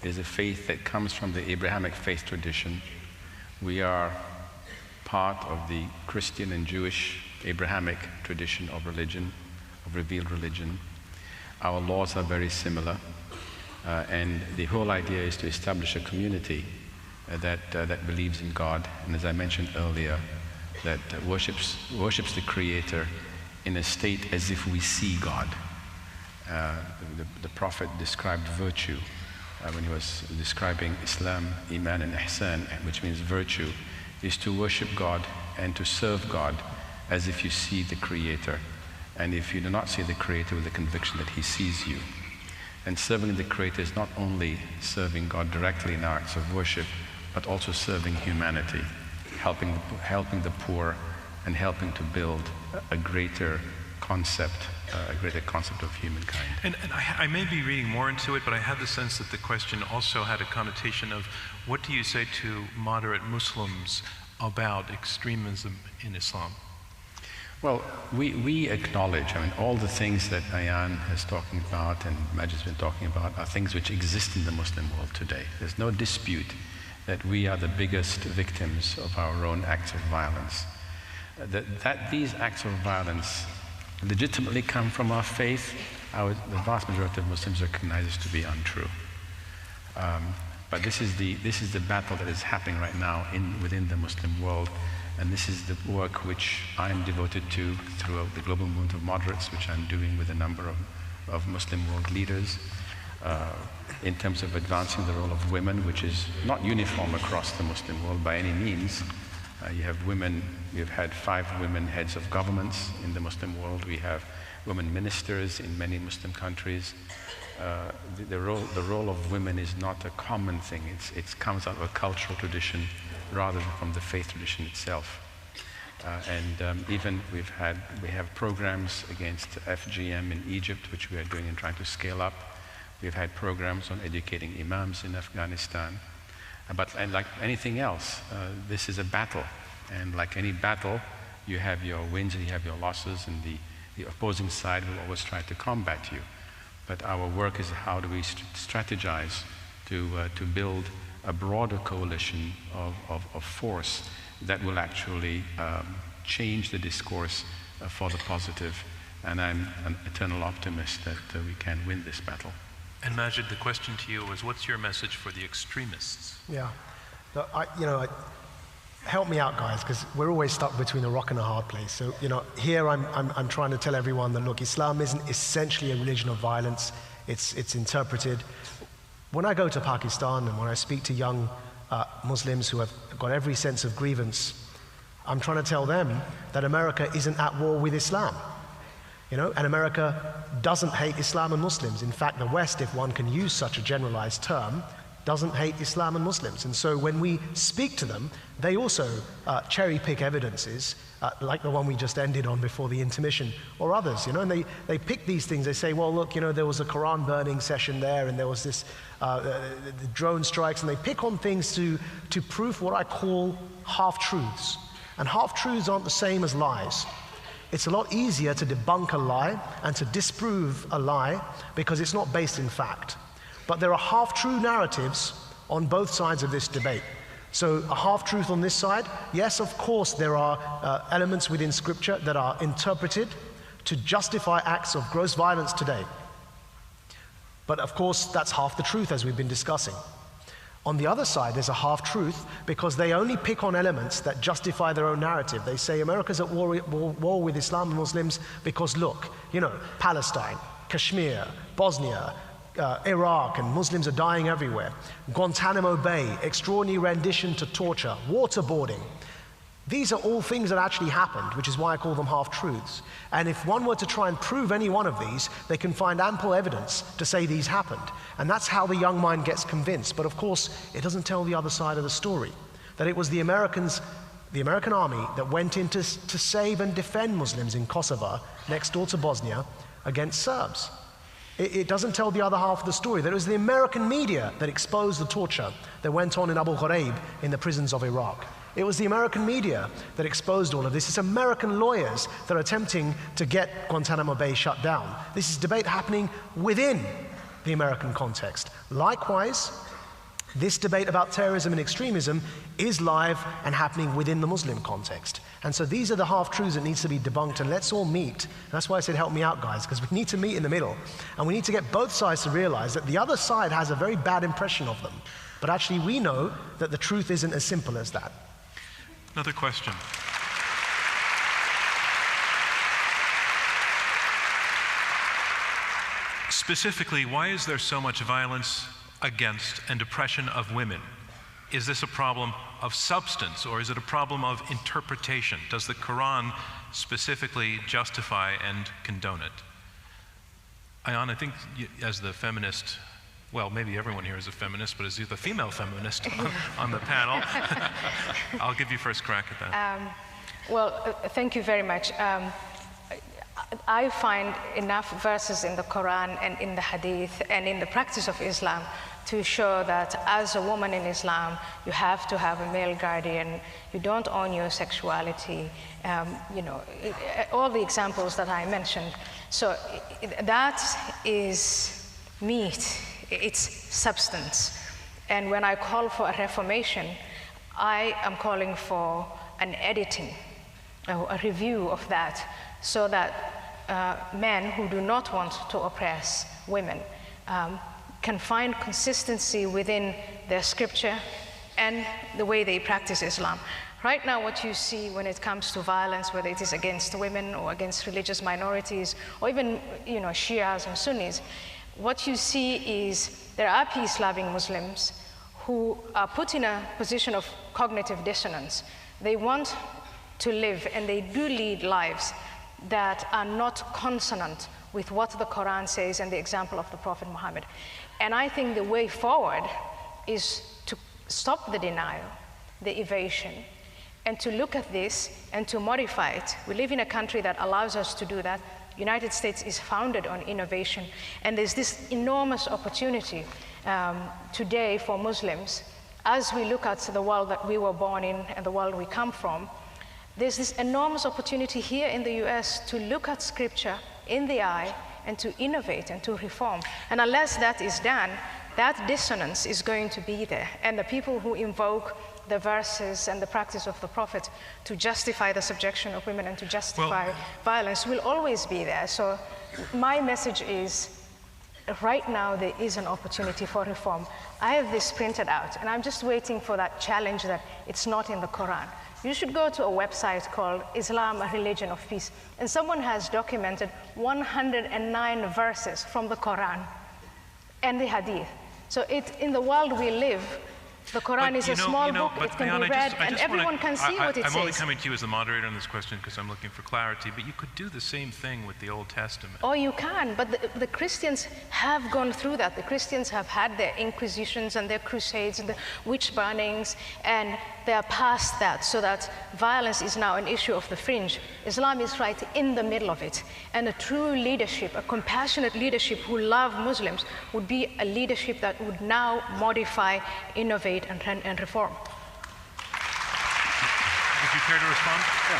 It is a faith that comes from the Abrahamic faith tradition. We are part of the Christian and Jewish Abrahamic tradition of religion, of revealed religion. Our laws are very similar, and the whole idea is to establish a community that believes in God, and as I mentioned earlier, that worships the Creator in a state as if we see God. The Prophet described virtue when he was describing Islam, Iman and Ihsan, which means virtue, is to worship God and to serve God as if you see the Creator. And if you do not see the Creator, with the conviction that He sees you. And serving the Creator is not only serving God directly in our acts of worship, but also serving humanity, helping the poor, and helping to build a greater concept of humankind. And I may be reading more into it, but I had the sense that the question also had a connotation of, what do you say to moderate Muslims about extremism in Islam? Well, we acknowledge, all the things that Ayaan is talking about and Maajid's been talking about are things which exist in the Muslim world today. There's no dispute that we are the biggest victims of our own acts of violence. That these acts of violence legitimately come from our faith, the vast majority of Muslims recognize this to be untrue. But this is the battle that is happening right now within the Muslim world, and this is the work which I am devoted to through the global movement of moderates, which I'm doing with a number of Muslim world leaders, in terms of advancing the role of women, which is not uniform across the Muslim world by any means. You have women, we've had 5 women heads of governments in the Muslim world. We have women ministers in many Muslim countries. The role of women is not a common thing. It comes out of a cultural tradition rather than from the faith tradition itself. Even we have programs against FGM in Egypt, which we are doing and trying to scale up. We've had programs on educating imams in Afghanistan. And like anything else, this is a battle. And like any battle, you have your wins and you have your losses, and the opposing side will always try to combat you. But our work is how do we strategize to build a broader coalition of force that will actually change the discourse for the positive. And I'm an eternal optimist that we can win this battle. And Maajid, the question to you was, what's your message for the extremists? Yeah, help me out, guys, because we're always stuck between a rock and a hard place. So, here I'm trying to tell everyone that, look, Islam isn't essentially a religion of violence. It's interpreted. When I go to Pakistan and when I speak to young Muslims who have got every sense of grievance, I'm trying to tell them that America isn't at war with Islam. And America doesn't hate Islam and Muslims. In fact, the West, if one can use such a generalized term, doesn't hate Islam and Muslims. And so when we speak to them, they also cherry pick evidences, like the one we just ended on before the intermission, or others, and they pick these things. They say, well, look, there was a Quran burning session there, and there was this the drone strikes, and they pick on things to prove what I call half-truths. And half-truths aren't the same as lies. It's a lot easier to debunk a lie and to disprove a lie because it's not based in fact. But there are half-true narratives on both sides of this debate. So a half-truth on this side, yes, of course, there are elements within Scripture that are interpreted to justify acts of gross violence today. But of course, that's half the truth, as we've been discussing. On the other side, there's a half-truth because they only pick on elements that justify their own narrative. They say America's at war with Islam and Muslims because, look, you know, Palestine, Kashmir, Bosnia, Iraq, and Muslims are dying everywhere. Guantanamo Bay, extraordinary rendition to torture, waterboarding. These are all things that actually happened, which is why I call them half-truths. And if one were to try and prove any one of these, they can find ample evidence to say these happened. And that's how the young mind gets convinced. But of course, it doesn't tell the other side of the story. That it was the Americans, the American army, that went in to save and defend Muslims in Kosovo, next door to Bosnia, against Serbs. It doesn't tell the other half of the story. That it was the American media that exposed the torture that went on in Abu Ghraib in the prisons of Iraq. It was the American media that exposed all of this. It's American lawyers that are attempting to get Guantanamo Bay shut down. This is debate happening within the American context. Likewise, this debate about terrorism and extremism is live and happening within the Muslim context. And so these are the half-truths that needs to be debunked, and let's all meet. And that's why I said help me out, guys, because we need to meet in the middle. And we need to get both sides to realize that the other side has a very bad impression of them. But actually we know that the truth isn't as simple as that. Another question. Specifically, why is there so much violence against and oppression of women? Is this a problem of substance, or is it a problem of interpretation? Does the Quran specifically justify and condone it? Ayaan, I think you, as the feminist, well, maybe everyone here is a feminist, but as you're the female feminist on the panel, I'll give you first crack at that. Thank you very much. I find enough verses in the Quran and in the Hadith and in the practice of Islam to show that as a woman in Islam, you have to have a male guardian, you don't own your sexuality, you know, all the examples that I mentioned. So that is meat, it's substance. And when I call for a reformation, I am calling for an editing, a review of that, so that men who do not want to oppress women can find consistency within their scripture and the way they practice Islam. Right now, what you see when it comes to violence, whether it is against women or against religious minorities, or even, you know, Shias and Sunnis, what you see is there are peace-loving Muslims who are put in a position of cognitive dissonance. They want to live, and they do lead lives that are not consonant with what the Quran says and the example of the Prophet Muhammad. And I think the way forward is to stop the denial, the evasion, and to look at this and to modify it. We live in a country that allows us to do that. The United States is founded on innovation, and there's this enormous opportunity today for Muslims. As we look at the world that we were born in and the world we come from, there's this enormous opportunity here in the US to look at scripture in the eye and to innovate and to reform. And unless that is done, that dissonance is going to be there. And the people who invoke the verses and the practice of the Prophet to justify the subjection of women and to justify violence will always be there. So my message is, right now there is an opportunity for reform. I have this printed out, and I'm just waiting for that challenge that it's not in the Quran. You should go to a website called Islam, a Religion of Peace, and someone has documented 109 verses from the Quran and the Hadith. So in the world we live, the Quran is a small book, it can be read, and everyone can see what it says. I'm only coming to you as the moderator on this question because I'm looking for clarity, but you could do the same thing with the Old Testament. Oh, you can, but the Christians have gone through that. The Christians have had their inquisitions and their crusades and the witch burnings, and they are past that, so that violence is now an issue of the fringe. Islam is right in the middle of it, and a true leadership, a compassionate leadership who love Muslims would be a leadership that would now modify, innovate, and reform. Would you care to respond? Yeah,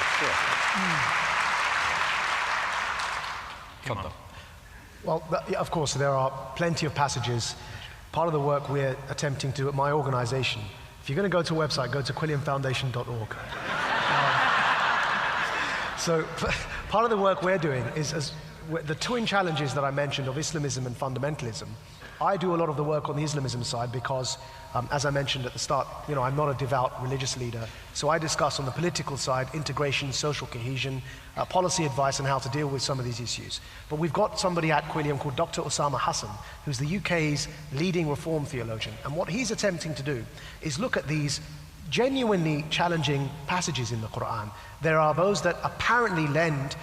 sure. Well, of course, there are plenty of passages. Part of the work we're attempting to do at my organization, if you're going to go to a website, go to quilliamfoundation.org. So part of the work we're doing is, as the twin challenges that I mentioned of Islamism and fundamentalism, I do a lot of the work on the Islamism side because, as I mentioned at the start, I'm not a devout religious leader. So I discuss on the political side integration, social cohesion, policy advice on how to deal with some of these issues. But we've got somebody at Quilliam called Dr. Osama Hassan, who's the UK's leading reform theologian. And what he's attempting to do is look at these genuinely challenging passages in the Quran. There are those that apparently lend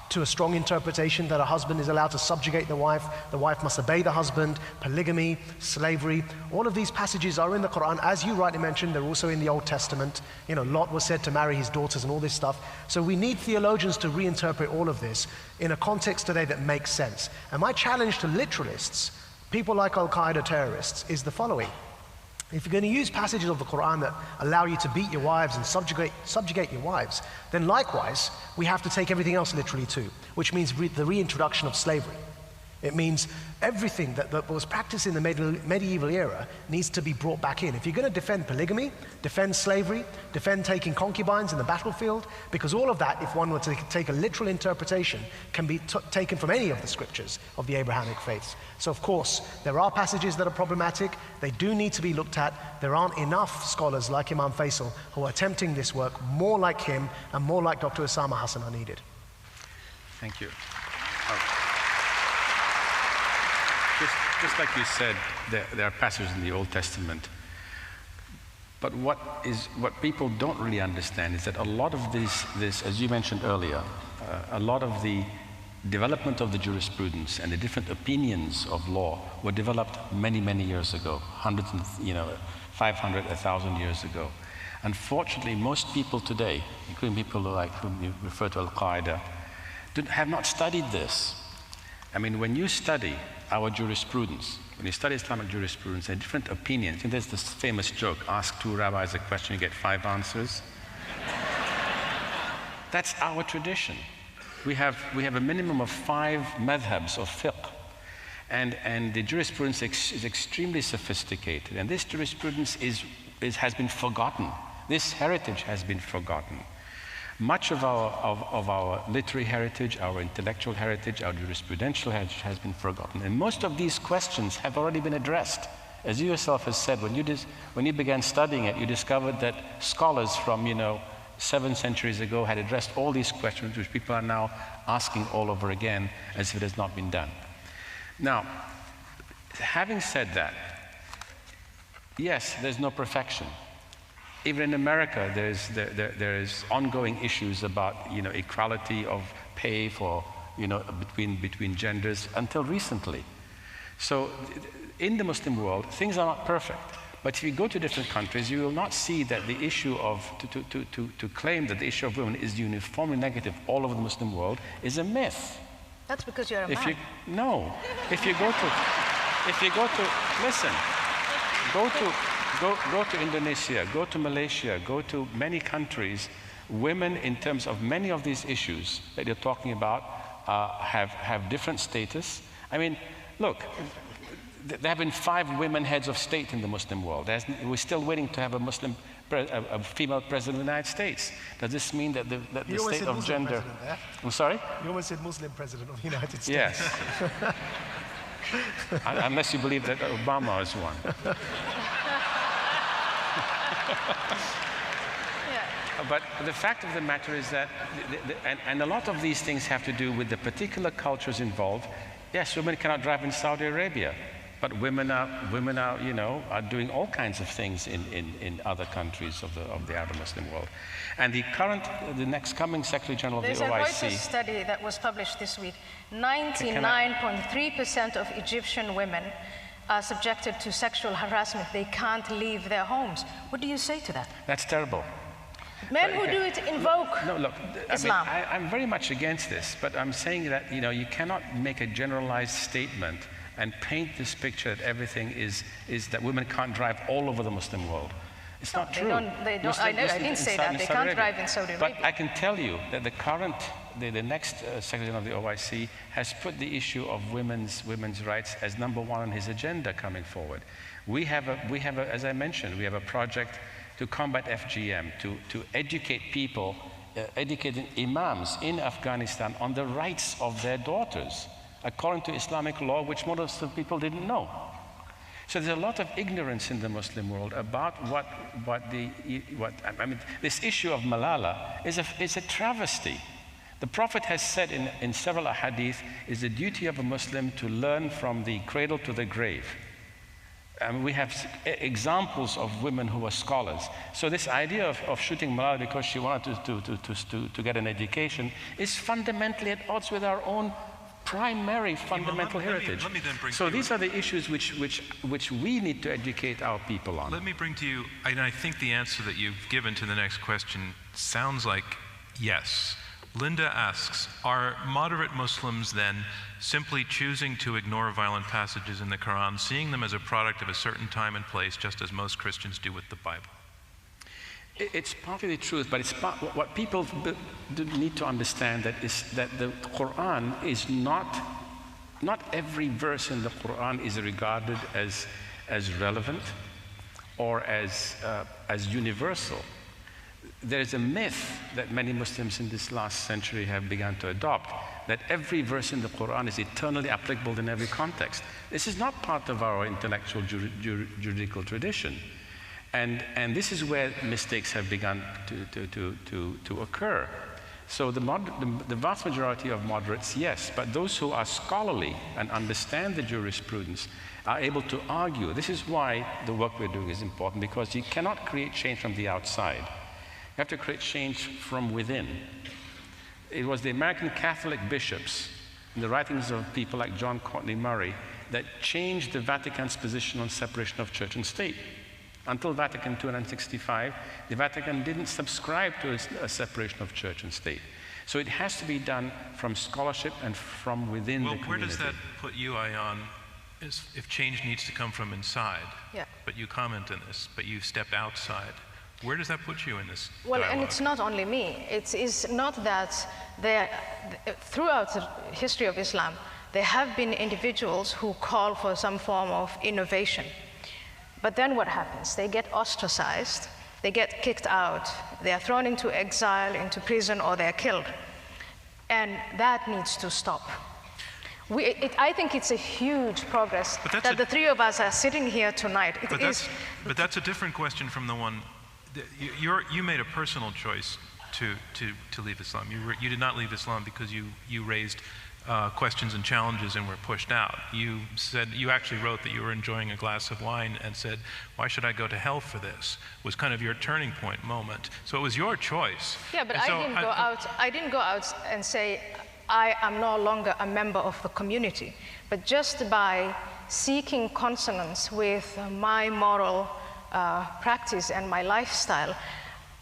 to a strong interpretation that a husband is allowed to subjugate the wife must obey the husband, polygamy, slavery. All of these passages are in the Quran. As you rightly mentioned, they're also in the Old Testament. Lot was said to marry his daughters and all this stuff. So we need theologians to reinterpret all of this in a context today that makes sense. And my challenge to literalists, people like Al-Qaeda terrorists, is the following. If you're going to use passages of the Quran that allow you to beat your wives and subjugate your wives, then likewise, we have to take everything else literally too, which means the reintroduction of slavery. It means everything that was practiced in the medieval era needs to be brought back in. If you're going to defend polygamy, defend slavery, defend taking concubines in the battlefield, because all of that, if one were to take a literal interpretation, can be taken from any of the scriptures of the Abrahamic faiths. So of course, there are passages that are problematic. They do need to be looked at. There aren't enough scholars like Imam Feisal who are attempting this work. More like him and more like Dr. Osama Hassan are needed. Thank you. Just like you said, there are passages in the Old Testament. But what people don't really understand is that a lot of this, as you mentioned earlier, a lot of the development of the jurisprudence and the different opinions of law were developed many, many years ago, 500, 1,000 years ago. Unfortunately, most people today, including people like whom you refer to Al-Qaeda, have not studied this. I mean, when you study our jurisprudence, when you study Islamic jurisprudence and different opinions, and there's this famous joke, ask two rabbis a question, you get 5 answers. That's our tradition. We have a minimum of 5 madhabs of fiqh. And the jurisprudence is extremely sophisticated. And this jurisprudence has been forgotten. This heritage has been forgotten. Much of our literary heritage, our intellectual heritage, our jurisprudential heritage has been forgotten. And most of these questions have already been addressed. As you yourself have said, when you began studying it, you discovered that scholars from 7 centuries ago had addressed all these questions, which people are now asking all over again as if it has not been done. Now, having said that, yes, there's no perfection. Even in America, there is ongoing issues about equality of pay for between genders until recently. So in the Muslim world, things are not perfect. But if you go to different countries, you will not see that the issue of to claim that the issue of women is uniformly negative all over the Muslim world is a myth. That's because you're a man. No. If you go to listen, go to Indonesia, go to Malaysia, go to many countries, women in terms of many of these issues that you're talking about have different status. I mean, look, there have been 5 women heads of state in the Muslim world. We're still waiting to have a female president of the United States. Does this mean that the state of Muslim gender... I'm sorry? You almost said Muslim president of the United States. Yes. Unless you believe that Obama is one. But the fact of the matter is that, and a lot of these things have to do with the particular cultures involved. Yes, women cannot drive in Saudi Arabia, but women are doing all kinds of things in other countries of the Arab Muslim world. And the next coming Secretary General of the OIC. There's a Reuters study that was published this week. 99.3% of Egyptian women are subjected to sexual harassment. They can't leave their homes. What do you say to that? That's terrible. Men who do it invoke Islam. I'm very much against this, but I'm saying that you cannot make a generalized statement and paint this picture that everything is that women can't drive all over the Muslim world. It's not true. They don't. I didn't say that. They can't drive in Saudi Arabia. But I can tell you that the next Secretary of the OIC has put the issue of women's rights as number 1 on his agenda coming forward. We have as I mentioned, we have a project to combat FGM, to educate people educating imams in Afghanistan on the rights of their daughters, according to Islamic law, which most of the people didn't know. So there's a lot of ignorance in the Muslim world about this issue of Malala is a travesty. The Prophet has said in several ahadith, it's the duty of a Muslim to learn from the cradle to the grave. We have examples of women who were scholars. So this idea of shooting Malala because she wanted to get an education is fundamentally at odds with our own primary fundamental heritage. Let me then bring so to these you, are the issues which we need to educate our people on. Let me bring to you, and I think the answer that you've given to the next question sounds like yes. Linda asks, are moderate Muslims then simply choosing to ignore violent passages in the Quran, seeing them as a product of a certain time and place, just as most Christians do with the Bible? It's partly the truth, but it's what people need to understand is that the Quran is not every verse in the Quran is regarded as relevant or as universal. There's a myth that many Muslims in this last century have begun to adopt, that every verse in the Quran is eternally applicable in every context. This is not part of our intellectual juridical tradition. And this is where mistakes have begun to occur. So the vast majority of moderates, yes, but those who are scholarly and understand the jurisprudence are able to argue. This is why the work we're doing is important, because you cannot create change from the outside. You have to create change from within. It was the American Catholic bishops, in the writings of people like John Courtney Murray, that changed the Vatican's position on separation of church and state. Until Vatican II in 1965, the Vatican didn't subscribe to a separation of church and state. So it has to be done from scholarship and from within the community. Well, where does that put you, Ayaan, if change needs to come from inside? Yeah. But you comment on this, but you've stepped outside. Where does that put you in this Well, dialogue? and it's not only me. It's not that throughout the history of Islam, there have been individuals who call for some form of innovation. But then what happens? They get ostracized, they get kicked out, they are thrown into exile, into prison, or they're killed. And that needs to stop. I think it's a huge progress that the three of us are sitting here tonight. But that's a different question from the one. You made a personal choice to leave Islam. You did not leave Islam because you raised questions and challenges and were pushed out. You actually wrote that you were enjoying a glass of wine and said, "Why should I go to hell for this?" Was kind of your turning point moment. So it was your choice. Yeah, but I didn't go out and say I am no longer a member of the community. But just by seeking consonance with my moral practice and my lifestyle,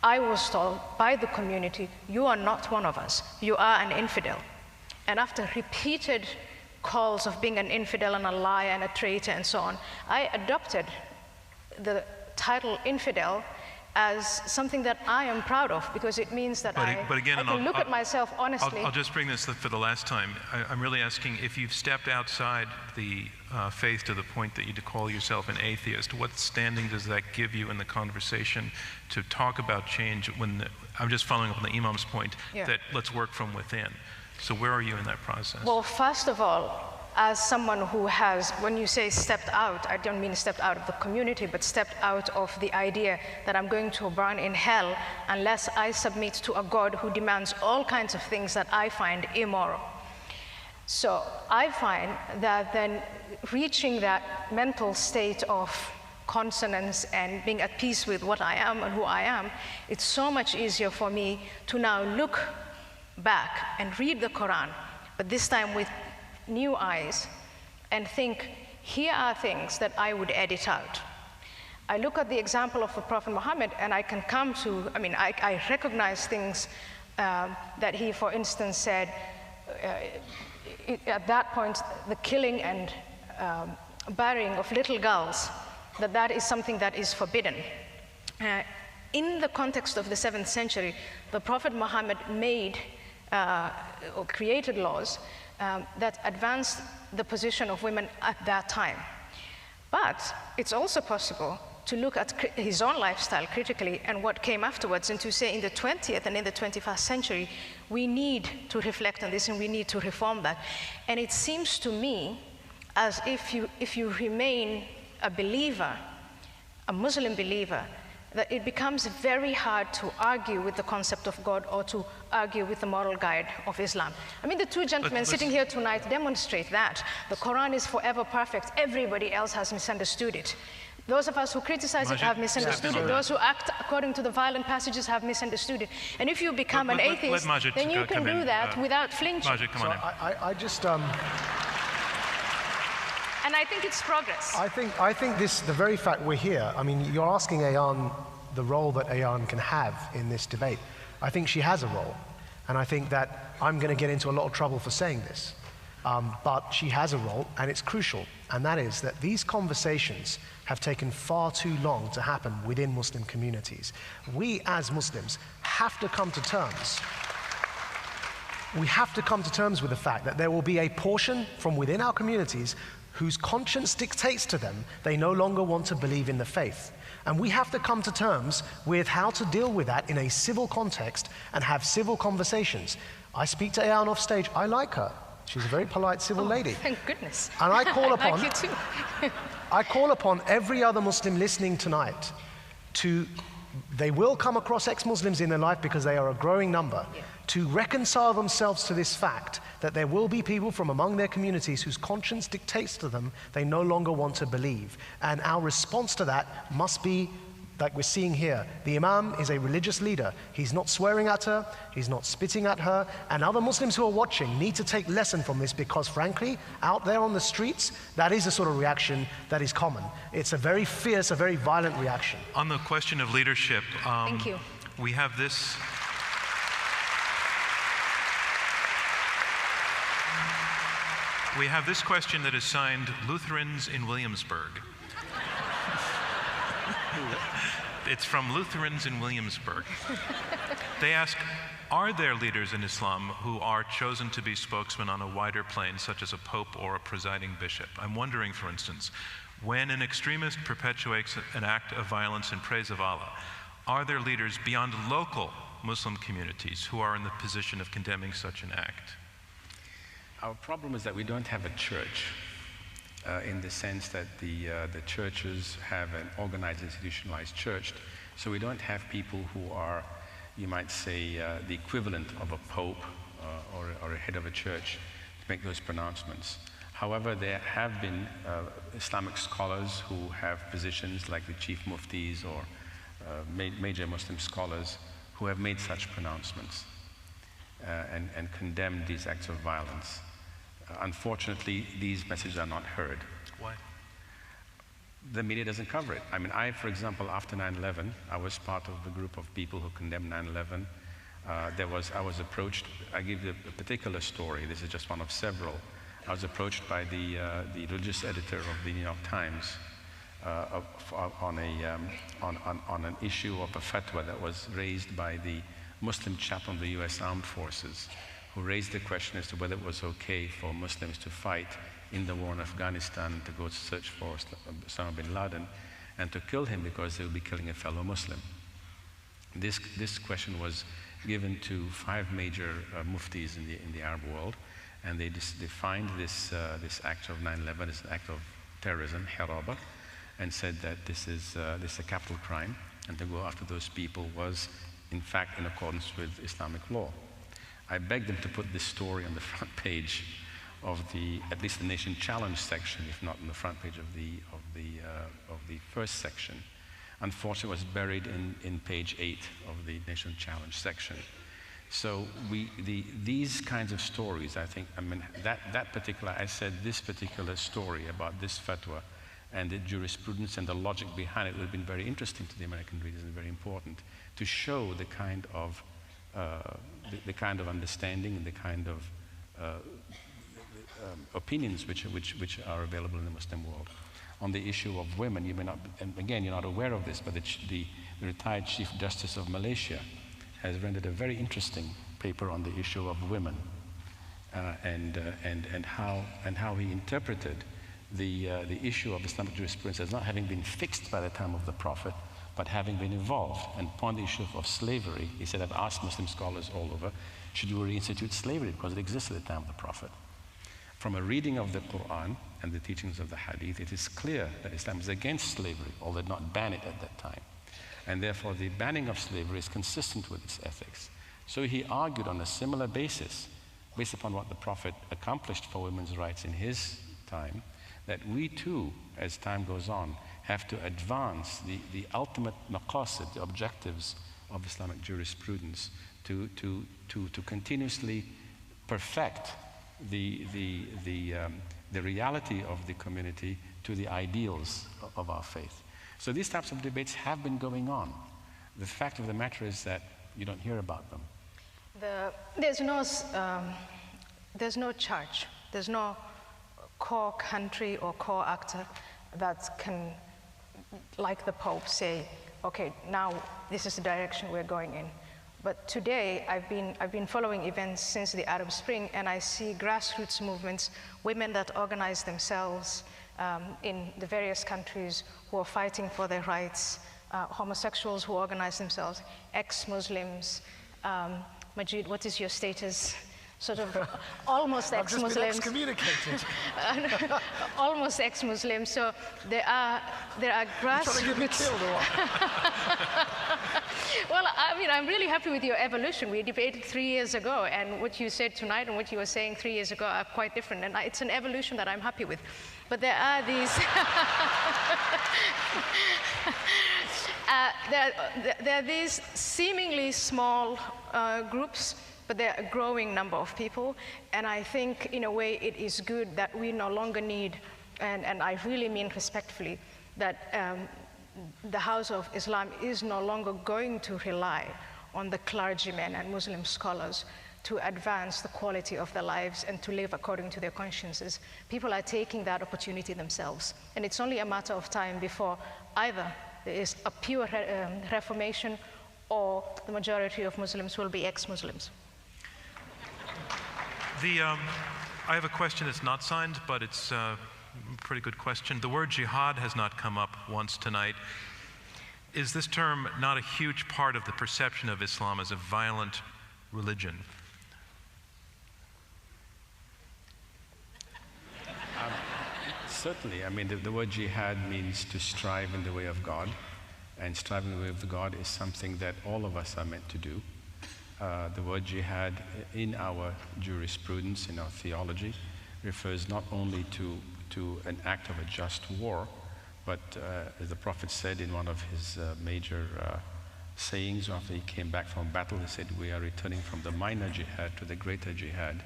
I was told by the community, you are not one of us, you are an infidel. And after repeated calls of being an infidel and a liar and a traitor and so on, I adopted the title infidel as something that I am proud of, because it means that I can look at myself honestly. I'll just bring this for the last time. I'm really asking, if you've stepped outside the faith to the point that you call yourself an atheist, what standing does that give you in the conversation to talk about change I'm just following up on the Imam's point, that let's work from within. So where are you in that process? Well, first of all, as someone who has, when you say stepped out, I don't mean stepped out of the community, but stepped out of the idea that I'm going to burn in hell unless I submit to a God who demands all kinds of things that I find immoral. So I find that then reaching that mental state of consonance and being at peace with what I am and who I am, it's so much easier for me to now look back and read the Quran, but this time with new eyes, and think, here are things that I would edit out. I look at the example of the Prophet Muhammad and I can come to, I recognize things that he, for instance, said, at that point, the killing and burying of little girls, that is something that is forbidden. In the context of the 7th century, the Prophet Muhammad made or created laws that advanced the position of women at that time. But it's also possible to look at his own lifestyle critically and what came afterwards, and to say in the 20th and in the 21st century, we need to reflect on this and we need to reform that. And it seems to me as if you remain a believer, a Muslim believer, that it becomes very hard to argue with the concept of God or to argue with the moral guide of Islam. I mean, the two gentlemen sitting here tonight demonstrate that. The Quran is forever perfect. Everybody else has misunderstood it. Those of us who criticize it have misunderstood it. Those who act according to the violent passages have misunderstood it. And if you become an atheist, then you can do that without flinching. Maajid, come on in. I just... And I think it's progress. I think the very fact we're here, I mean, you're asking Ayaan the role that Ayaan can have in this debate. I think she has a role. And I think that I'm going to get into a lot of trouble for saying this. But she has a role, and it's crucial. And that is that these conversations have taken far too long to happen within Muslim communities. We as Muslims have to come to terms. We have to come to terms with the fact that there will be a portion from within our communities whose conscience dictates to them they no longer want to believe in the faith. And we have to come to terms with how to deal with that in a civil context and have civil conversations. I speak to Ayaan off stage. I like her. She's a very polite civil lady. Thank goodness. And I call upon, I like you too. I call upon every other Muslim listening tonight to, they will come across ex-Muslims in their life because they are a growing number, to reconcile themselves to this fact that there will be people from among their communities whose conscience dictates to them they no longer want to believe. And our response to that must be, like we're seeing here, the Imam is a religious leader. He's not swearing at her, he's not spitting at her, and other Muslims who are watching need to take lesson from this because frankly, out there on the streets, that is a sort of reaction that is common. It's a very fierce, a very violent reaction. On the question of leadership, Thank you. We have this. We have this question that is signed Lutherans in Williamsburg. It's from Lutherans in Williamsburg. They ask, are there leaders in Islam who are chosen to be spokesmen on a wider plane, such as a pope or a presiding bishop? I'm wondering, for instance, when an extremist perpetuates an act of violence in praise of Allah, are there leaders beyond local Muslim communities who are in the position of condemning such an act? Our problem is that we don't have a church in the sense that the churches have an organized, institutionalized church. So we don't have people who are, you might say, the equivalent of a pope or a head of a church to make those pronouncements. However, there have been Islamic scholars who have positions like the chief muftis or major Muslim scholars who have made such pronouncements and condemned these acts of violence. Unfortunately, these messages are not heard. Why? The media doesn't cover it. I mean, for example, after 9/11, I was part of the group of people who condemned 9/11. I was approached, I give you a particular story, this is just one of several. I was approached by the religious editor of the New York Times on an issue of a fatwa that was raised by the Muslim chaplain of the US Armed Forces, who raised the question as to whether it was okay for Muslims to fight in the war in Afghanistan, to go to search for Osama bin Laden, and to kill him because they would be killing a fellow Muslim. This question was given to 5 major muftis in the Arab world, and they defined this act of 9/11 as an act of terrorism, haraba, and said that this is a capital crime, and to go after those people was, in fact, in accordance with Islamic law. I begged them to put this story on the front page of at least the Nation Challenge section, if not on the front page of the first section. Unfortunately, it was buried in page 8 of the Nation Challenge section. So these kinds of stories, I think, I mean, I said this particular story about this fatwa and the jurisprudence and the logic behind it would have been very interesting to the American readers and very important to show the kind of understanding and the kind of opinions which are available in the Muslim world. On the issue of women, you may not, and again, you're not aware of this, but the retired Chief Justice of Malaysia has rendered a very interesting paper on the issue of women and how he interpreted the issue of Islamic jurisprudence as not having been fixed by the time of the Prophet, but having been evolved. And upon the issue of slavery, he said, I've asked Muslim scholars all over, should we reinstitute slavery because it existed at the time of the Prophet? From a reading of the Quran and the teachings of the Hadith, it is clear that Islam is against slavery, although did not ban it at that time. And therefore, the banning of slavery is consistent with its ethics. So he argued on a similar basis, based upon what the Prophet accomplished for women's rights in his time, that we too, as time goes on, have to advance the ultimate maqasid, the objectives of Islamic jurisprudence, to continuously perfect the reality of the community to the ideals of our faith. So these types of debates have been going on. The fact of the matter is that you don't hear about them. There's no church, there's no core country or core actor that can, like the Pope, say, okay, now this is the direction we're going in. But today, I've been following events since the Arab Spring, and I see grassroots movements, women that organize themselves in the various countries who are fighting for their rights, homosexuals who organize themselves, ex-Muslims. Maajid, what is your status? Sort of almost ex-Muslims. I've just been excommunicated. Almost ex-Muslims. So there are grassroots. You're trying to get me killed or what? Well, I mean, I'm really happy with your evolution. We debated 3 years ago, and what you said tonight and what you were saying 3 years ago are quite different. And it's an evolution that I'm happy with. But there are these. There are these seemingly small groups, but they're a growing number of people. And I think, in a way, it is good that we no longer need, and I really mean respectfully, that the House of Islam is no longer going to rely on the clergymen and Muslim scholars to advance the quality of their lives and to live according to their consciences. People are taking that opportunity themselves. And it's only a matter of time before either there is a pure reformation or the majority of Muslims will be ex-Muslims. I have a question that's not signed, but it's a pretty good question. The word jihad has not come up once tonight. Is this term not a huge part of the perception of Islam as a violent religion? Certainly. I mean, the word jihad means to strive in the way of God. And striving in the way of God is something that all of us are meant to do. The word jihad in our jurisprudence, in our theology, refers not only to an act of a just war, but as the Prophet said in one of his major sayings after he came back from battle, he said, we are returning from the minor jihad to the greater jihad.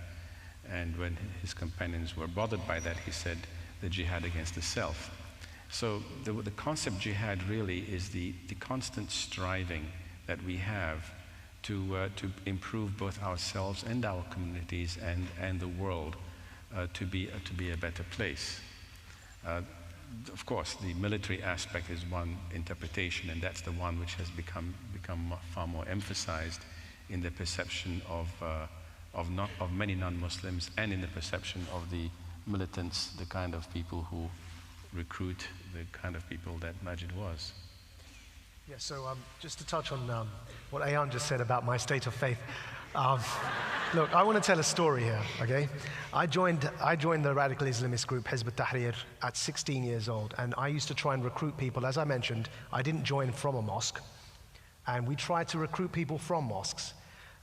And when his companions were bothered by that, he said, the jihad against the self. So the concept jihad really is the constant striving that we have to improve both ourselves and our communities and the world to be a better place. Of course, the military aspect is one interpretation, and that's the one which has become far more emphasized in the perception of many non-Muslims and in the perception of the militants, the kind of people who recruit the kind of people that Maajid was. Yeah, so just to touch on what Ayaan just said about my state of faith. Look, I want to tell a story here, okay? I joined the radical Islamist group Hizb ut-Tahrir at 16 years old, and I used to try and recruit people. As I mentioned, I didn't join from a mosque, and we tried to recruit people from mosques.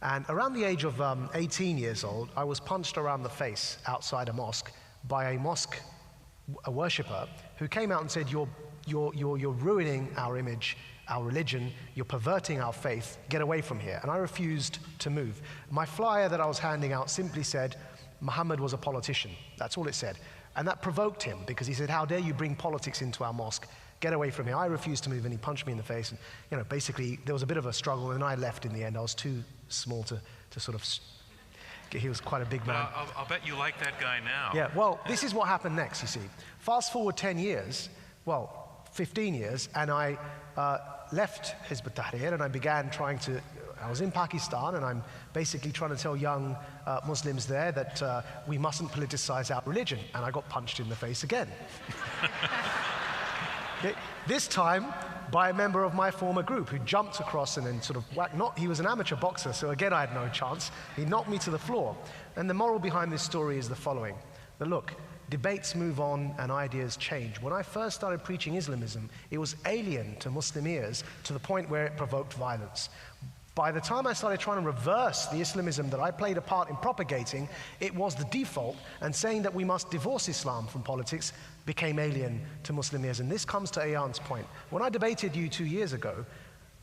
And around the age of 18 years old, I was punched around the face outside a mosque by a worshipper who came out and said, you're ruining our image, our religion, you're perverting our faith, get away from here. And I refused to move. My flyer that I was handing out simply said, Muhammad was a politician. That's all it said. And that provoked him because he said, how dare you bring politics into our mosque? Get away from here. I refused to move and he punched me in the face. And basically there was a bit of a struggle and I left in the end. I was too small to sort of, he was quite a big man. I'll bet you like that guy now. Yeah, well, this is what happened next, you see. Fast forward 10 years, 15 years, and I left Hizb ut-Tahrir and I began trying to I was in Pakistan, and I'm basically trying to tell young Muslims there that we mustn't politicize our religion, and I got punched in the face again. This time by a member of my former group who jumped across and then sort of whacked, he was an amateur boxer, so again I had no chance. He knocked me to the floor. And the moral behind this story is the following, that look, debates move on and ideas change. When I first started preaching Islamism, it was alien to Muslim ears to the point where it provoked violence. By the time I started trying to reverse the Islamism that I played a part in propagating, it was the default, and saying that we must divorce Islam from politics became alien to Muslim ears. And this comes to Ayaan's point. When I debated you 2 years ago,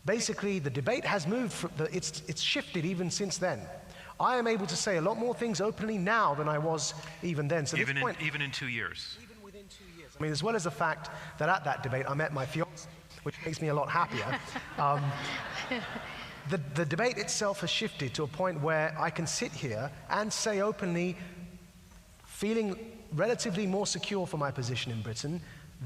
basically the debate has moved, it's shifted even since then. I am able to say a lot more things openly now than I was even then. So even in 2 years? Even within 2 years. I mean, as well as the fact that at that debate I met my fiancée, which makes me a lot happier. The debate itself has shifted to a point where I can sit here and say openly, feeling relatively more secure for my position in Britain,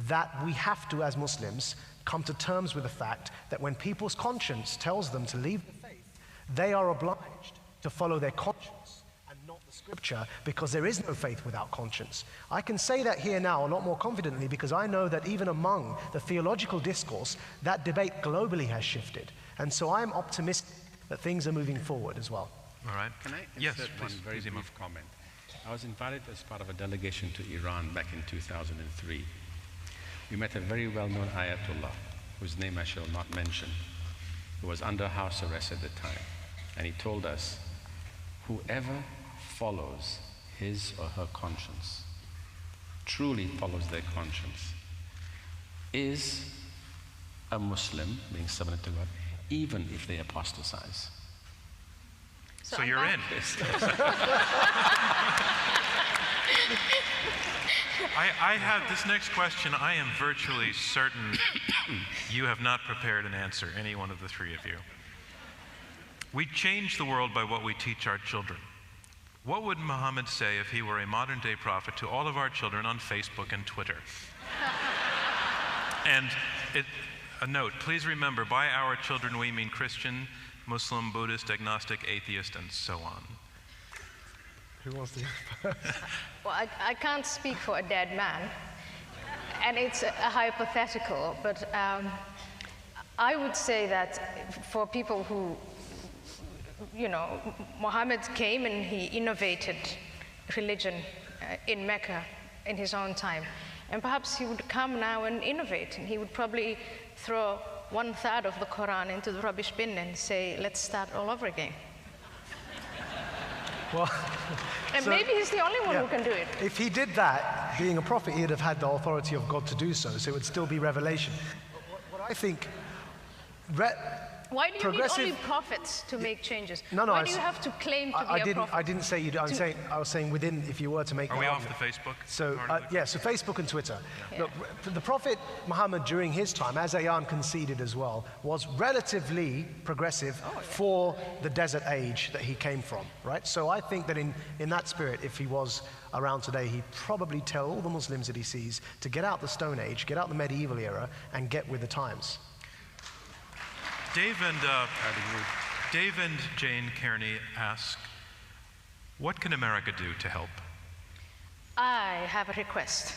that we have to, as Muslims, come to terms with the fact that when people's conscience tells them to leave the faith, they are obliged to follow their conscience and not the scripture, because there is no faith without conscience. I can say that here now a lot more confidently because I know that even among the theological discourse, that debate globally has shifted. And so I'm optimistic that things are moving forward as well. All right. Can I yes, insert one very please, brief comment? I was invited as part of a delegation to Iran back in 2003. We met a very well-known Ayatollah, whose name I shall not mention, who was under house arrest at the time. And he told us, whoever follows his or her conscience, truly follows their conscience, is a Muslim, being submitted to God, even if they apostatize. So you're in. I have this next question. I am virtually certain you have not prepared an answer, any one of the three of you. We change the world by what we teach our children. What would Muhammad say if he were a modern-day prophet to all of our children on Facebook and Twitter? And a note, please remember, by our children we mean Christian, Muslim, Buddhist, agnostic, atheist, and so on. Who wants to? Well, I can't speak for a dead man, and it's a hypothetical, but I would say that for people who, you know, Muhammad came and he innovated religion in Mecca in his own time, and perhaps he would come now and innovate, and he would probably throw 1/3 of the Quran into the rubbish bin and say, let's start all over again. Well, and maybe he's the only one who can do it. If he did that, being a prophet, he'd have had the authority of God to do so, so it would still be revelation. What I think... Why do you need only prophets to make changes? No, Why do you have to claim to be a prophet? I didn't say you do. I was saying within, if you were to make Are we off the Facebook? So, so Facebook and Twitter. Yeah. Look, the Prophet Muhammad during his time, as Ayaan conceded as well, was relatively progressive for the desert age that he came from, right? So I think that in that spirit, if he was around today, he'd probably tell all the Muslims that he sees to get out the Stone Age, get out the medieval era, and get with the times. Dave and Jane Kearney ask, what can America do to help? I have a request.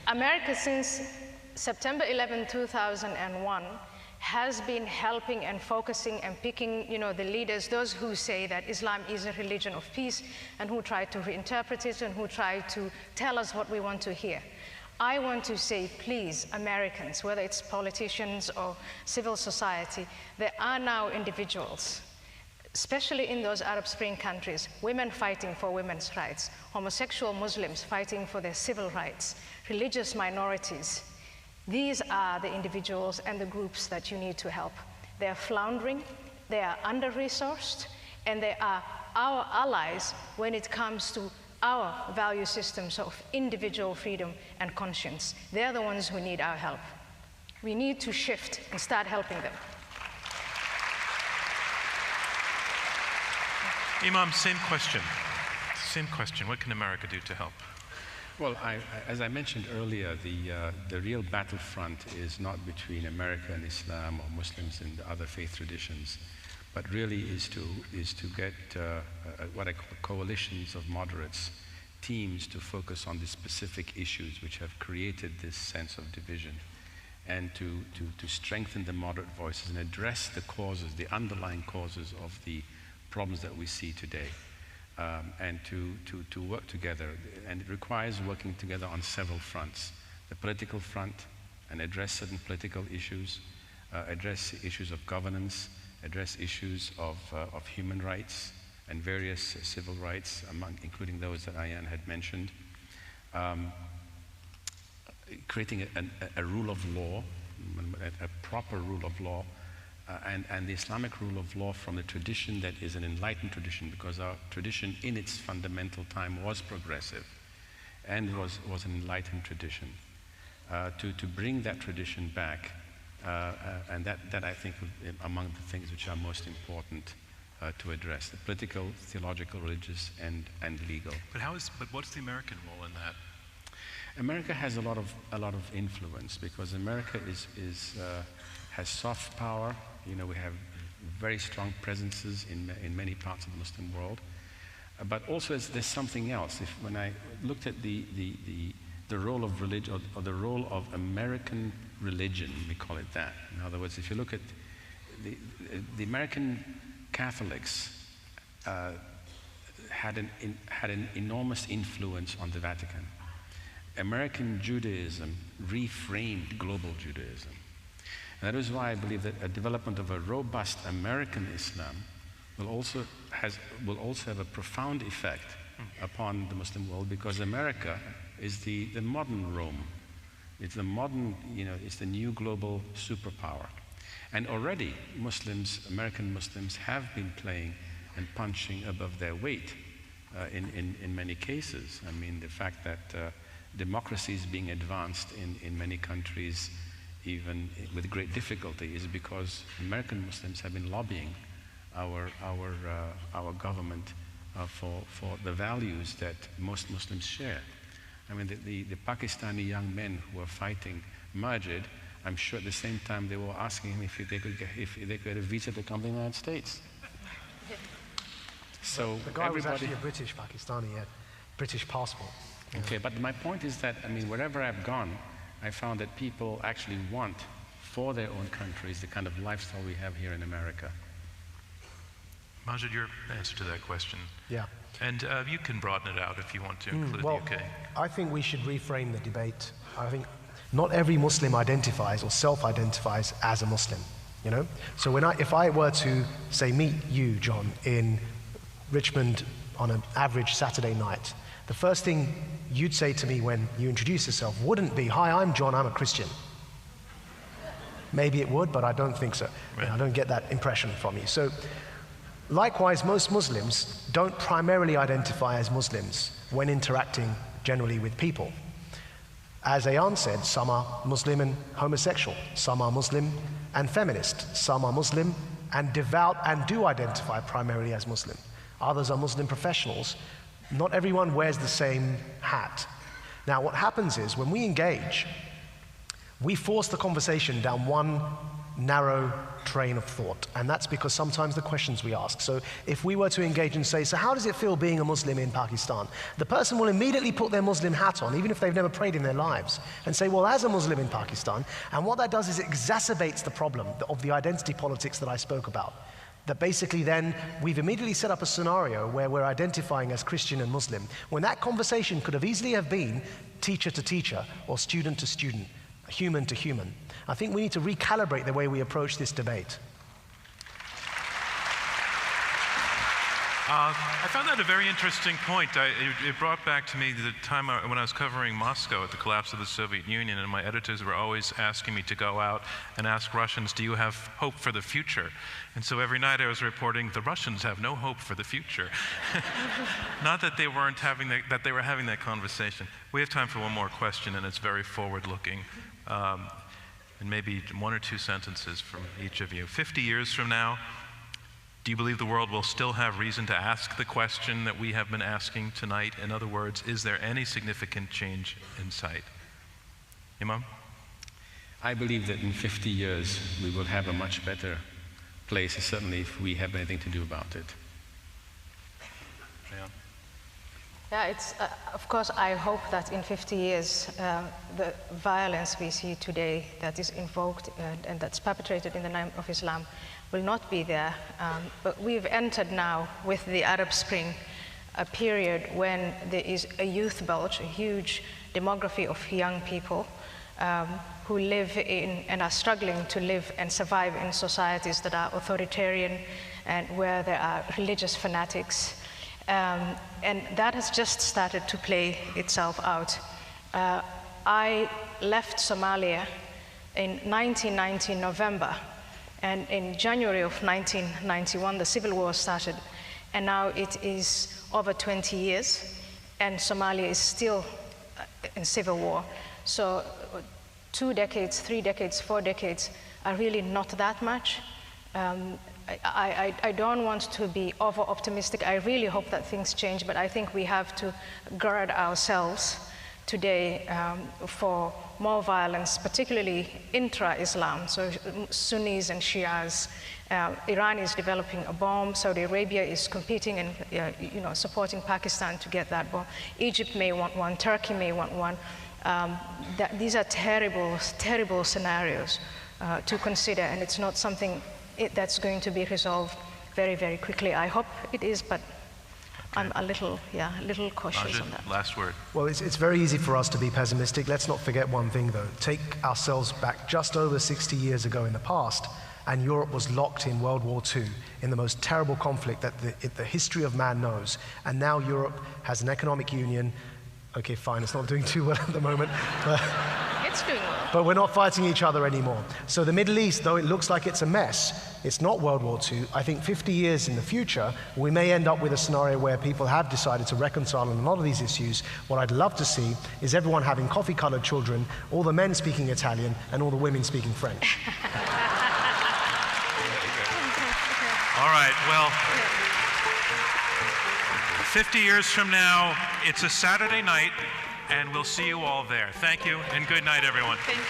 America, since September 11, 2001, has been helping and focusing and picking, you know, the leaders, those who say that Islam is a religion of peace and who try to reinterpret it and who try to tell us what we want to hear. I want to say, please, Americans, whether it's politicians or civil society, there are now individuals, especially in those Arab Spring countries, women fighting for women's rights, homosexual Muslims fighting for their civil rights, religious minorities. These are the individuals and the groups that you need to help. They are floundering, they are under-resourced, and they are our allies when it comes to our value systems of individual freedom and conscience. They're the ones who need our help. We need to shift and start helping them. Imam, same question. Same question. What can America do to help? Well, as I mentioned earlier, the real battlefront is not between America and Islam or Muslims and other faith traditions, but really is to get what I call coalitions of moderates, teams to focus on the specific issues which have created this sense of division, and to strengthen the moderate voices and address the causes, the underlying causes of the problems that we see today. And to work together, and it requires working together on several fronts. The political front, and address certain political issues, address issues of governance, address issues of human rights and various civil rights, including those that Ayaan had mentioned. Creating a rule of law, a proper rule of law, and the Islamic rule of law from the tradition that is an enlightened tradition, because our tradition in its fundamental time was progressive and was an enlightened tradition. To bring that tradition back, and that I think is among the things which are most important to address: the political, theological, religious, and legal. But what's the American role in that? America has a lot of influence, because America has soft power. You know, we have very strong presences in many parts of the Muslim world, but also there's something else. When I looked at the role of religion, or the role of American religion, we call it that. In other words, if you look at the American Catholics had an enormous influence on the Vatican. American Judaism reframed global Judaism. And that is why I believe that a development of a robust American Islam will also have a profound effect upon the Muslim world, because America is the modern Rome. It's the modern, it's the new global superpower. And already American Muslims have been playing and punching above their weight in many cases. I mean, the fact that democracy is being advanced in many countries, even with great difficulty, is because American Muslims have been lobbying our government for the values that most Muslims share. I mean, the Pakistani young men who were fighting Maajid, I'm sure at the same time they were asking him if they could get a visa to come to the United States. So the guy was actually a British Pakistani, he had British passport. Okay, but my point is that, I mean, wherever I've gone, I found that people actually want for their own countries the kind of lifestyle we have here in America. Maajid, your answer to that question. Yeah. And you can broaden it out if you want to include the UK. I think we should reframe the debate. I think not every Muslim identifies or self-identifies as a Muslim, So if I were to, say, meet you, John, in Richmond on an average Saturday night, the first thing you'd say to me when you introduce yourself wouldn't be, "Hi, I'm John, I'm a Christian." Maybe it would, but I don't think so. Right. I don't get that impression from you. So, likewise, most Muslims don't primarily identify as Muslims when interacting generally with people. As Ayaan said, some are Muslim and homosexual, some are Muslim and feminist, some are Muslim and devout and do identify primarily as Muslim. Others are Muslim professionals. Not everyone wears the same hat. Now, what happens is, when we engage, we force the conversation down one narrow train of thought, and that's because sometimes the questions we ask. So if we were to engage and say, "So how does it feel being a Muslim in Pakistan?" the person will immediately put their Muslim hat on, even if they've never prayed in their lives, and say, "Well, as a Muslim in Pakistan," and what that does is it exacerbates the problem of the identity politics that I spoke about. That basically then we've immediately set up a scenario where we're identifying as Christian and Muslim, when that conversation could have easily have been teacher to teacher or student to student, human to human. I think we need to recalibrate the way we approach this debate. I found that a very interesting point. It brought back to me the time when I was covering Moscow at the collapse of the Soviet Union, and my editors were always asking me to go out and ask Russians, "Do you have hope for the future?" And so every night I was reporting, "The Russians have no hope for the future." Not that they weren't having that they were having that conversation. We have time for one more question, and it's very forward-looking. And maybe one or two sentences from each of you. 50 years from now, Do you believe the world will still have reason to ask the question that we have been asking tonight? In other words, is there any significant change in sight? Imam? I believe that in 50 years we will have a much better place, certainly if we have anything to do about it. Yeah. Yeah, it's, of course, I hope that in 50 years, the violence we see today that is invoked and that's perpetrated in the name of Islam will not be there. But we've entered now with the Arab Spring a period when there is a youth bulge, a huge demography of young people who live in and are struggling to live and survive in societies that are authoritarian and where there are religious fanatics. And that has just started to play itself out. I left Somalia in 1990 November, and in January of 1991 the civil war started, and now it is over 20 years and Somalia is still in civil war. So 2 decades, 3 decades, 4 decades are really not that much. I don't want to be over-optimistic. I really hope that things change, but I think we have to guard ourselves today for more violence, particularly intra-Islam, so Sunnis and Shias. Iran is developing a bomb. Saudi Arabia is competing and supporting Pakistan to get that bomb. Egypt may want one. Turkey may want one. These are terrible, terrible scenarios to consider, and it's not something that's going to be resolved very, very quickly. I hope it is, but okay. I'm a little cautious Maajid, on that. last word. Well, it's very easy for us to be pessimistic. Let's not forget one thing, though. Take ourselves back just over 60 years ago in the past, and Europe was locked in World War II, in the most terrible conflict that the history of man knows. And now Europe has an economic union. Okay, fine, it's not doing too well at the moment. It's doing well. But we're not fighting each other anymore. So the Middle East, though it looks like it's a mess, it's not World War II. I think 50 years in the future, we may end up with a scenario where people have decided to reconcile on a lot of these issues. What I'd love to see is everyone having coffee-colored children, all the men speaking Italian, and all the women speaking French. All right, well, 50 years from now, it's a Saturday night, and we'll see you all there. Thank you, and good night, everyone. Thank you.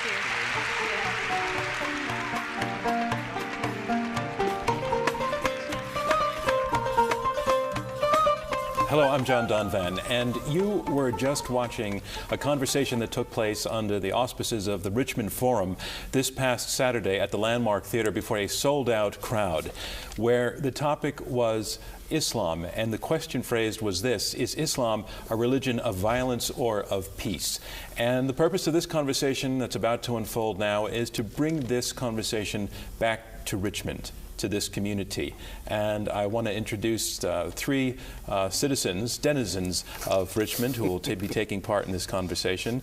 Hello, I'm John Donvan, and you were just watching a conversation that took place under the auspices of the Richmond Forum this past Saturday at the Landmark Theater before a sold-out crowd, where the topic was Islam, and the question phrased was this: is Islam a religion of violence or of peace? And the purpose of this conversation that's about to unfold now is to bring this conversation back to Richmond, to this community. And I want to introduce three citizens, denizens of Richmond, who will be taking part in this conversation.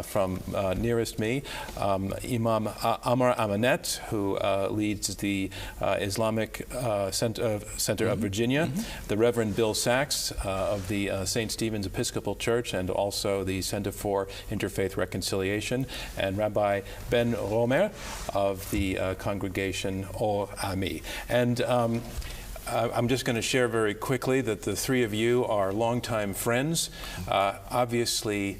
From nearest me, Imam Amar Amanet, who leads the Islamic Center of Virginia, the Reverend Bill Sachs of the St. Stephen's Episcopal Church and also the Center for Interfaith Reconciliation, and Rabbi Ben Romer of the congregation Or Ami. And I'm just going to share very quickly that the three of you are longtime friends, obviously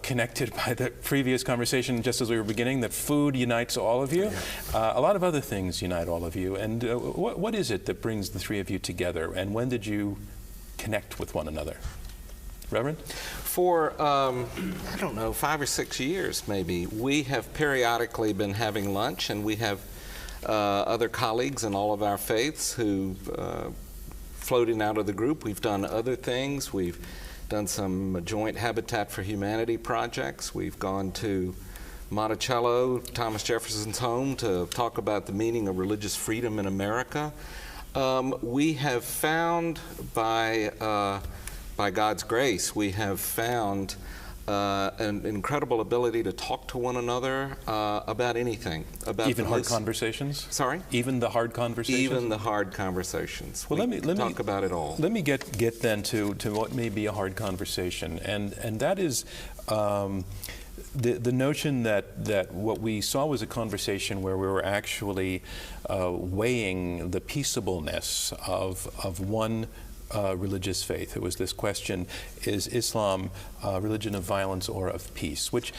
connected by the previous conversation just as we were beginning, that food unites all of you. A lot of other things unite all of you. And what is it that brings the three of you together, and when did you connect with one another? Reverend? For, I don't know, 5 or 6 years maybe, we have periodically been having lunch, and we have other colleagues in all of our faiths who floating out of the group. We've done other things. We've done some joint Habitat for Humanity projects. We've gone to Monticello, Thomas Jefferson's home, to talk about the meaning of religious freedom in America. We have found, by God's grace, we have found an incredible ability to talk to one another about anything. About even hard conversations? Sorry? Even the hard conversations? Even the hard conversations. Well, let me talk about it all. Let me get then to what may be a hard conversation, and that is the notion that what we saw was a conversation where we were actually weighing the peaceableness of one religious faith. It was this question: is Islam a religion of violence or of peace? Which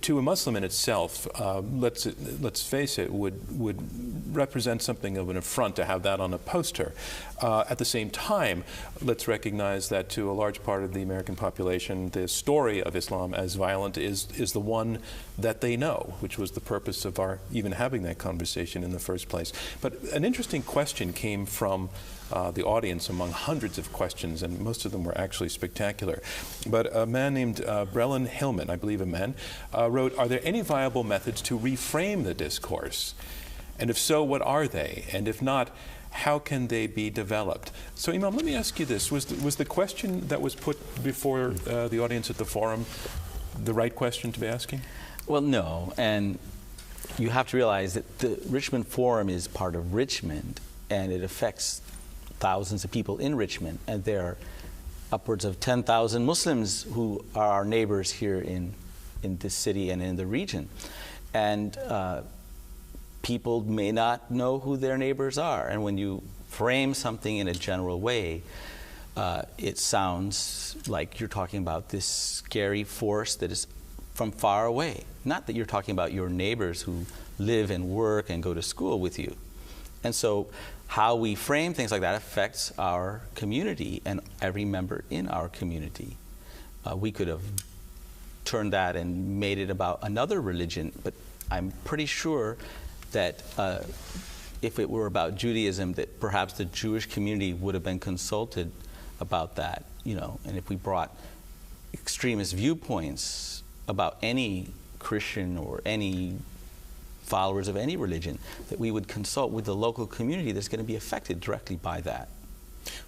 to a Muslim in itself, let's face it, would represent something of an affront to have that on a poster. At the same time, let's recognize that to a large part of the American population, the story of Islam as violent is the one that they know, which was the purpose of our even having that conversation in the first place. But an interesting question came from the audience among hundreds of questions, and most of them were actually spectacular. But a man named Brellan Hillman, I believe a man, wrote, "Are there any viable methods to reframe the discourse? And if so, what are they? And if not, how can they be developed?" So, Imam, let me ask you this. Was the question that was put before the audience at the forum the right question to be asking? Well, no. And you have to realize that the Richmond Forum is part of Richmond, and it affects thousands of people in Richmond, and there are upwards of 10,000 Muslims who are our neighbors here in this city and in the region. And people may not know who their neighbors are, and when you frame something in a general way, it sounds like you're talking about this scary force that is from far away. Not that you're talking about your neighbors who live and work and go to school with you. And so how we frame things like that affects our community and every member in our community. We could have turned that and made it about another religion, but I'm pretty sure that if it were about Judaism, that perhaps the Jewish community would have been consulted about that, and if we brought extremist viewpoints about any Christian or any followers of any religion, that we would consult with the local community that's going to be affected directly by that.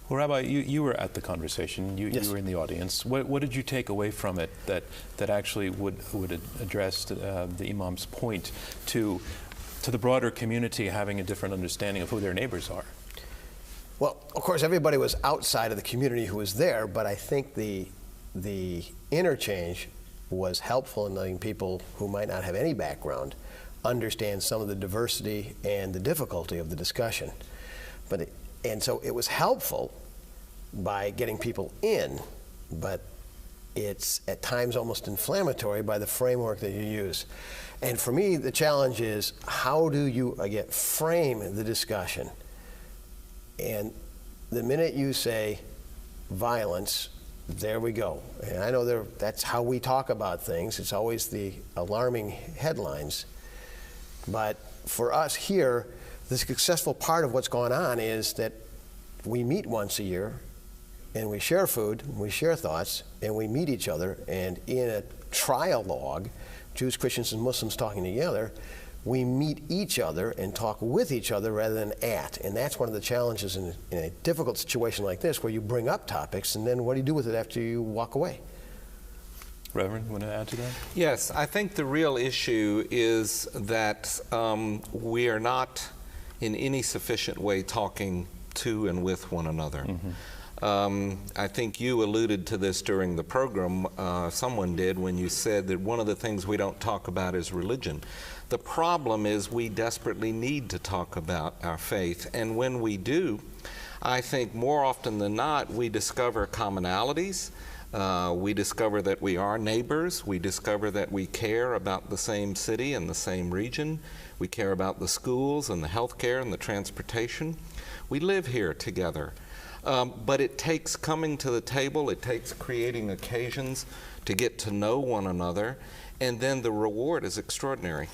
Well, Rabbi, you were at the conversation. You were in the audience. What did you take away from it that actually would address the Imam's point to the broader community having a different understanding of who their neighbors are? Well, of course, everybody was outside of the community who was there, but I think the interchange was helpful in letting people who might not have any background understand some of the diversity and the difficulty of the discussion. And so it was helpful by getting people in, but it's at times almost inflammatory by the framework that you use. And for me, the challenge is, how do you, again, frame the discussion? And the minute you say violence, there we go. And I know that's how we talk about things. It's always the alarming headlines. But for us here, the successful part of what's going on is that we meet once a year, and we share food, and we share thoughts, and we meet each other, and in a trialogue, Jews, Christians, and Muslims talking together, we meet each other and talk with each other rather than at. And that's one of the challenges in a difficult situation like this, where you bring up topics, and then what do you do with it after you walk away? Reverend, you want to add to that? Yes, I think the real issue is that we are not in any sufficient way talking to and with one another. Mm-hmm. I think you alluded to this during the program, someone did, when you said that one of the things we don't talk about is religion. The problem is we desperately need to talk about our faith, and when we do, I think more often than not we discover commonalities. We discover that we are neighbors. We discover that we care about the same city and the same region. We care about the schools and the healthcare and the transportation. We live here together. But it takes coming to the table, it takes creating occasions to get to know one another, and then the reward is extraordinary.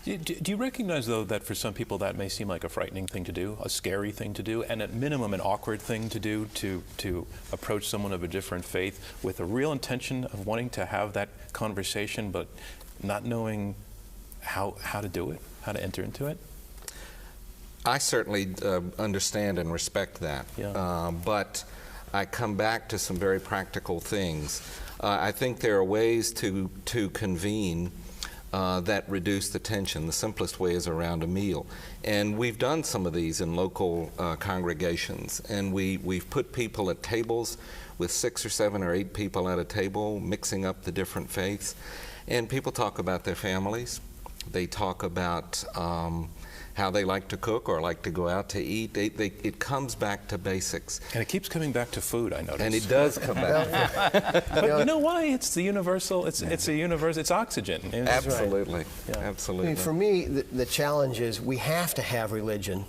Do you recognize, though, that for some people that may seem like a frightening thing to do, a scary thing to do, and at minimum an awkward thing to do, to approach someone of a different faith with a real intention of wanting to have that conversation but not knowing how to do it, how to enter into it? I certainly understand and respect that, but I come back to some very practical things. I think there are ways to convene that reduce the tension. The simplest way is around a meal. And we've done some of these in local congregations. And we've put people at tables with 6 or 7 or 8 people at a table, mixing up the different faiths. And people talk about their families. They talk about how they like to cook or like to go out to eat. It comes back to basics. And it keeps coming back to food, I notice. And it does come back. But you know why? It's the universal, it's a universe, it's oxygen. Absolutely, right. Yeah. Absolutely. I mean, for me, the challenge is we have to have religion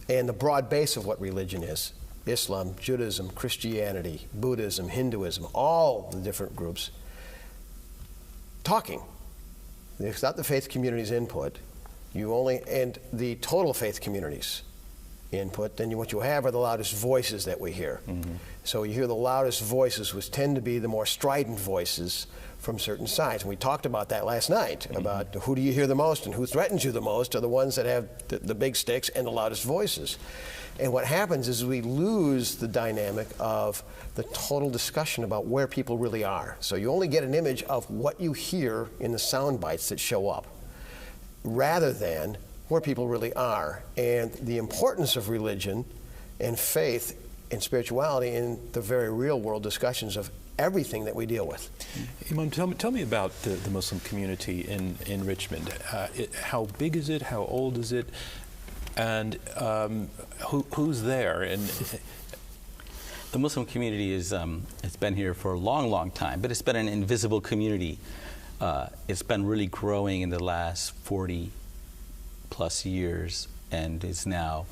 and the broad base of what religion is. Islam, Judaism, Christianity, Buddhism, Hinduism, all the different groups talking. It's not the faith community's input. And the total faith community's input, then what you have are the loudest voices that we hear. Mm-hmm. So you hear the loudest voices, which tend to be the more strident voices from certain sides. And we talked about that last night, mm-hmm. about who do you hear the most and who threatens you the most are the ones that have the big sticks and the loudest voices. And what happens is we lose the dynamic of the total discussion about where people really are. So you only get an image of what you hear in the sound bites that show up, rather than where people really are, and the importance of religion and faith and spirituality in the very real world discussions of everything that we deal with. Imam, tell me about the Muslim community in Richmond. How big is it? How old is it? And who's there? And the Muslim community is it's been here for a long, long time, but it's been an invisible community. It's been really growing in the last 40 plus years, and is now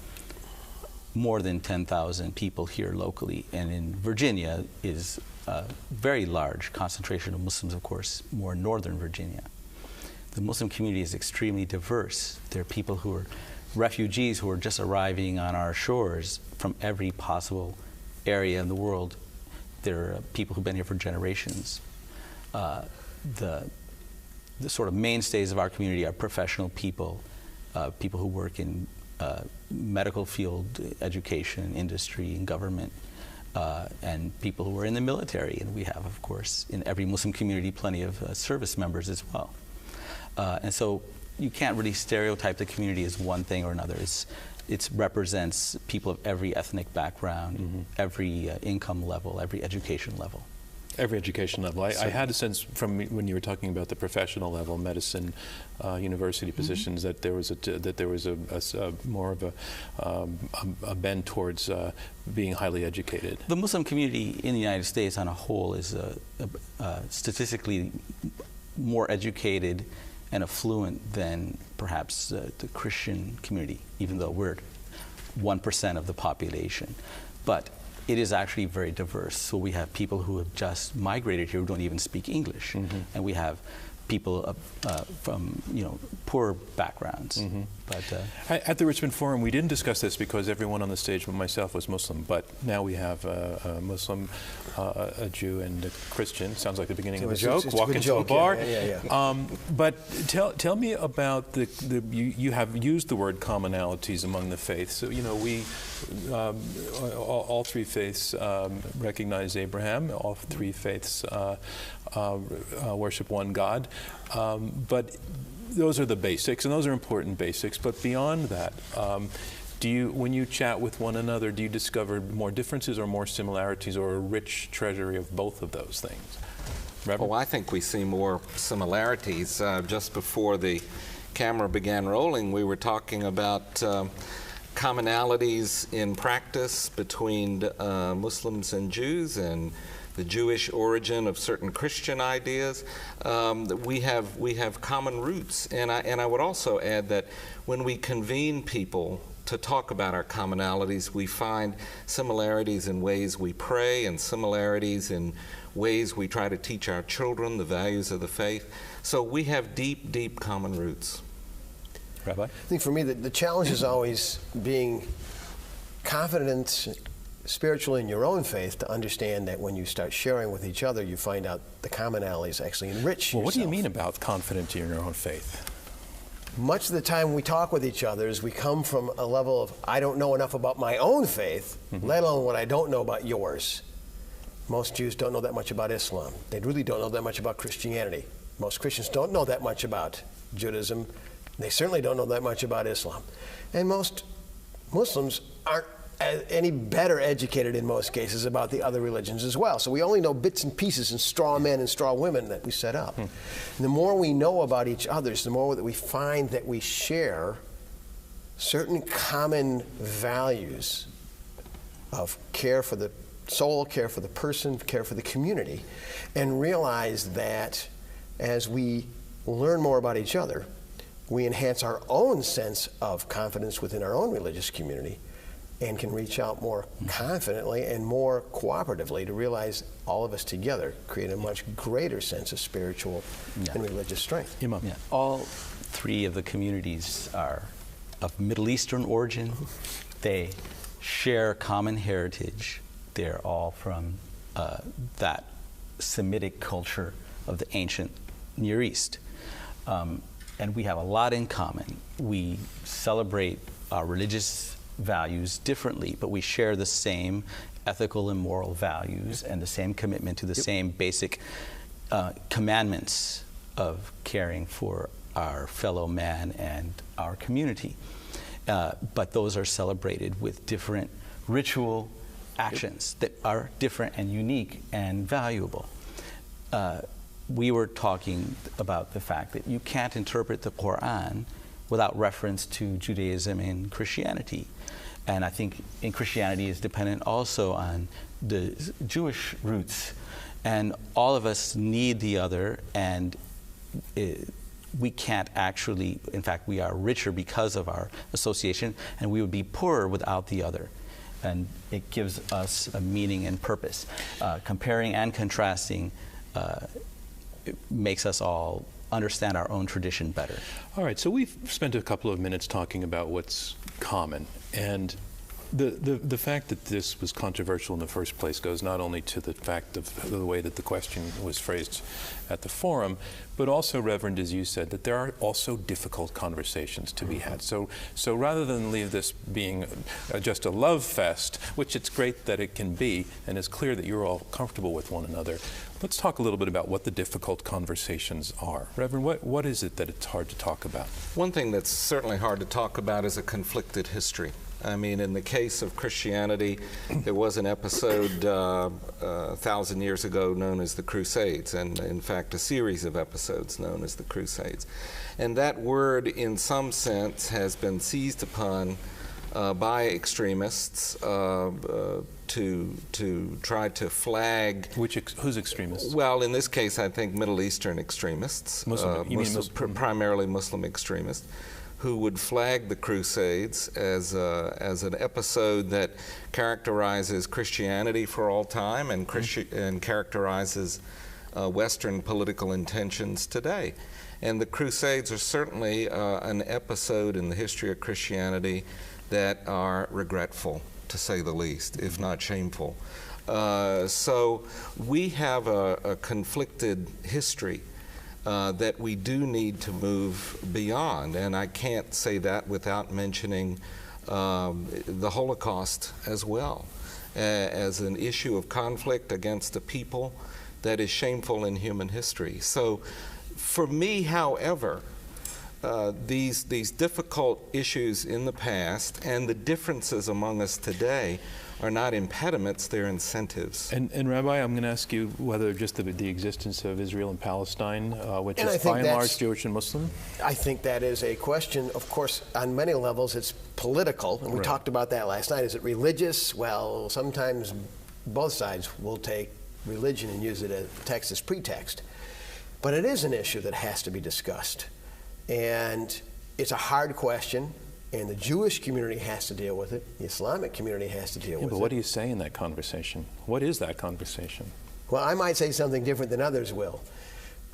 more than 10,000 people here locally. And in Virginia is a very large concentration of Muslims, of course, more in northern Virginia. The Muslim community is extremely diverse. There are people who are refugees who are just arriving on our shores from every possible area in the world. There are people who've been here for generations. The sort of mainstays of our community are professional people, people who work in medical field, education, industry, and government, and people who are in the military. And we have, of course, in every Muslim community, plenty of service members as well. And so you can't really stereotype the community as one thing or another. It represents people of every ethnic background, mm-hmm. every income level, every education level. Every education level. I had a sense from when you were talking about the professional level, medicine, university positions, mm-hmm. that there was a more of a bend towards being highly educated. The Muslim community in the United States on a whole is statistically more educated and affluent than perhaps the Christian community, even though we're 1% of the population. But it is actually very diverse. So we have people who have just migrated here who don't even speak English, mm-hmm. and we have people from poor backgrounds. Mm-hmm. But at the Richmond Forum, we didn't discuss this because everyone on the stage but myself was Muslim. But now we have a Muslim, a Jew, and a Christian. Sounds like the beginning of a joke. It's Walk a into joke, a bar. Yeah. But tell me about you have used the word commonalities among the faiths. So we all three faiths recognize Abraham. All three faiths worship one God. But those are the basics, and those are important basics. But beyond that, when you chat with one another, do you discover more differences or more similarities, or a rich treasury of both of those things? Reverend? Oh, I think we see more similarities. Just before the camera began rolling, we were talking about commonalities in practice between Muslims and Jews, and the Jewish origin of certain Christian ideas. We have common roots, and I would also add that when we convene people to talk about our commonalities, we find similarities in ways we pray, and similarities in ways we try to teach our children the values of the faith. So we have deep, deep common roots. Rabbi? I think for me the challenge is always being confident spiritually in your own faith, to understand that when you start sharing with each other, you find out the commonalities actually enrich yourself. What do you mean about confident in your own faith? Much of the time when we talk with each other is we come from a level of, I don't know enough about my own faith, mm-hmm. let alone what I don't know about yours. Most Jews don't know that much about Islam. They really don't know that much about Christianity. Most Christians don't know that much about Judaism. They certainly don't know that much about Islam. And most Muslims aren't any better educated in most cases about the other religions as well. So we only know bits and pieces and straw men and straw women that we set up. And the more we know about each other, the more that we find that we share certain common values of care for the soul, care for the person, care for the community, and realize that as we learn more about each other, we enhance our own sense of confidence within our own religious community and can reach out more confidently and more cooperatively to realize all of us together create a much greater sense of spiritual and religious strength. Imam. Yeah. All three of the communities are of Middle Eastern origin. They share common heritage. They're all from that Semitic culture of the ancient Near East. And we have a lot in common. We celebrate our religious values differently, but we share the same ethical and moral values and the same commitment to the same basic commandments of caring for our fellow man and our community. But those are celebrated with different ritual actions that are different and unique and valuable. We were talking about the fact that you can't interpret the Quran without reference to Judaism and Christianity. And I think in Christianity is dependent also on the Jewish roots. And all of us need the other, and we can't actually, in fact, we are richer because of our association, and we would be poorer without the other. And it gives us a meaning and purpose. Comparing and contrasting it makes us all understand our own tradition better. All right, so we've spent a couple of minutes talking about what's common, and the fact that this was controversial in the first place goes not only to the fact of the way that the question was phrased at the forum, but also, Reverend, as you said, that there are also difficult conversations to be had. So rather than leave this being just a love fest, which it's great that it can be, and it's clear that you're all comfortable with one another, let's talk a little bit about what the difficult conversations are. Reverend, what is it that it's hard to talk about? One thing that's certainly hard to talk about is a conflicted history. I mean, in the case of Christianity, there was an episode 1,000 years ago known as the Crusades, and in fact a series of episodes known as the Crusades. And that word, in some sense, has been seized upon by extremists to try to flag. Who's extremists? Well, in this case, I think Middle Eastern extremists, primarily Muslim extremists, who would flag the Crusades as an episode that characterizes Christianity for all time and characterizes Western political intentions today. And the Crusades are certainly an episode in the history of Christianity that are regretful, to say the least, if not shameful. So we have a conflicted history that we do need to move beyond, and I can't say that without mentioning the Holocaust as well, as an issue of conflict against a people that is shameful in human history. So for me, however, these difficult issues in the past and the differences among us today are not impediments, they're incentives. And Rabbi, I'm going to ask you whether just the existence of Israel and Palestine, which is by and large Jewish and Muslim? I think that is a question. Of course, on many levels, it's political, and we talked about that last night. Is it religious? Well, sometimes both sides will take religion and use it as text as pretext. But it is an issue that has to be discussed. And it's a hard question. And the Jewish community has to deal with it. The Islamic community has to deal with it. But what do you say in that conversation? What is that conversation? Well, I might say something different than others will.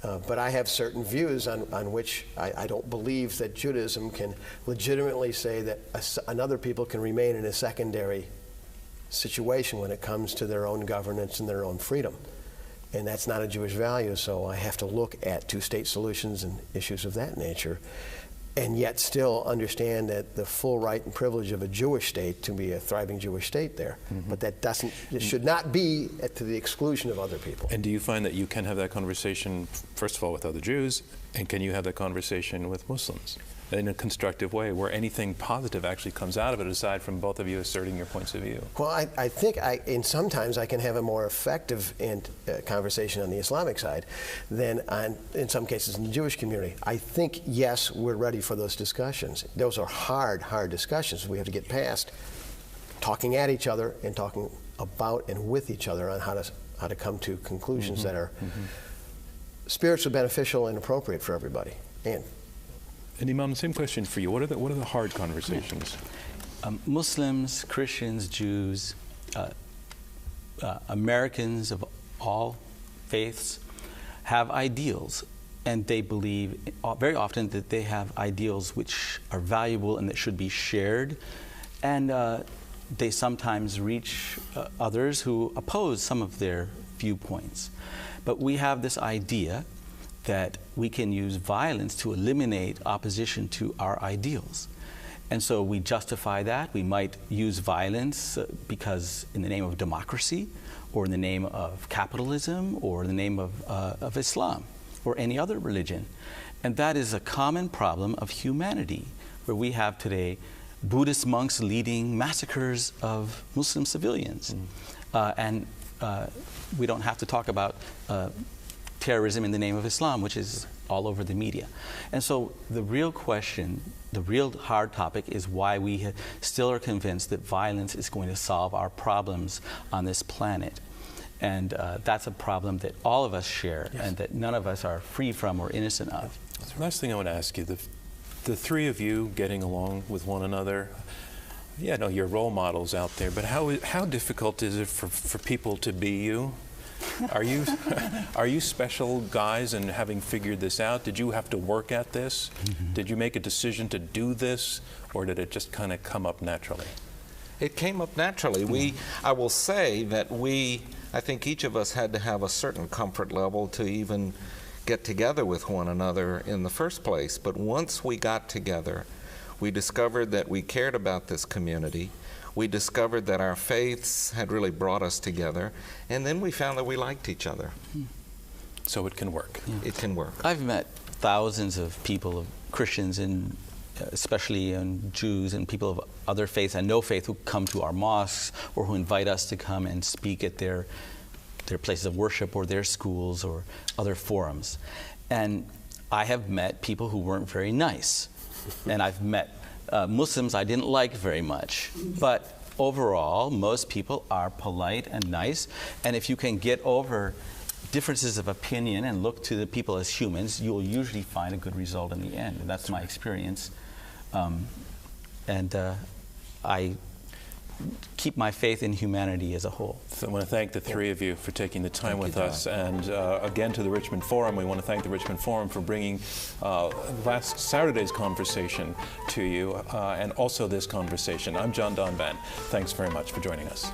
But I have certain views on which I don't believe that Judaism can legitimately say that another people can remain in a secondary situation when it comes to their own governance and their own freedom. And that's not a Jewish value, so I have to look at two-state solutions and issues of that nature, and yet still understand that the full right and privilege of a Jewish state to be a thriving Jewish state there. But that doesn't, it should not be to the exclusion of other people. And do you find that you can have that conversation, first of all, with other Jews, and can you have that conversation with Muslims? in a constructive way, where anything positive actually comes out of it, aside from both of you asserting your points of view? Well, I think sometimes I can have a more effective conversation on the Islamic side than in some cases in the Jewish community. I think, yes, we're ready for those discussions. Those are hard discussions we have to get past, talking at each other and talking about and with each other on how to come to conclusions that are spiritually beneficial and appropriate for everybody. And Imam, same question for you. What are the hard conversations? Muslims, Christians, Jews, Americans of all faiths have ideals, and they believe very often that they have ideals which are valuable and that should be shared, and they sometimes reach others who oppose some of their viewpoints. But we have this idea that we can use violence to eliminate opposition to our ideals. And so we justify that. We might use violence because in the name of democracy, or in the name of capitalism, or in the name of Islam, or any other religion. And that is a common problem of humanity, where we have today Buddhist monks leading massacres of Muslim civilians. And we don't have to talk about terrorism in the name of Islam, which is all over the media. And so the real question, the real hard topic, is why we still are convinced that violence is going to solve our problems on this planet. And that's a problem that all of us share, and that none of us are free from or innocent of. The last thing I want to ask you, the three of you getting along with one another, yeah, no, you're role models out there, but how difficult is it for people to be you? Are you special guys in having figured this out? Did you have to work at this? Did you make a decision to do this, or did it just kind of come up naturally? It came up naturally. I will say that I think each of us had to have a certain comfort level to even get together with one another in the first place. But once we got together, we discovered that we cared about this community. We discovered that our faiths had really brought us together, and then we found that we liked each other. So it can work. It can work. I've met thousands of people, Christians, and especially Jews and people of other faiths and no faith, who come to our mosques or who invite us to come and speak at their places of worship or their schools or other forums. And I have met people who weren't very nice. And I've met Muslims I didn't like very much. But overall, most people are polite and nice. And if you can get over differences of opinion and look to the people as humans, you'll usually find a good result in the end. And that's my experience. I keep my faith in humanity as a whole. So I want to thank the three of you for taking the time with us. And again, to the Richmond Forum, we want to thank the Richmond Forum for bringing last Saturday's conversation to you, and also this conversation. I'm John Donvan. Thanks very much for joining us.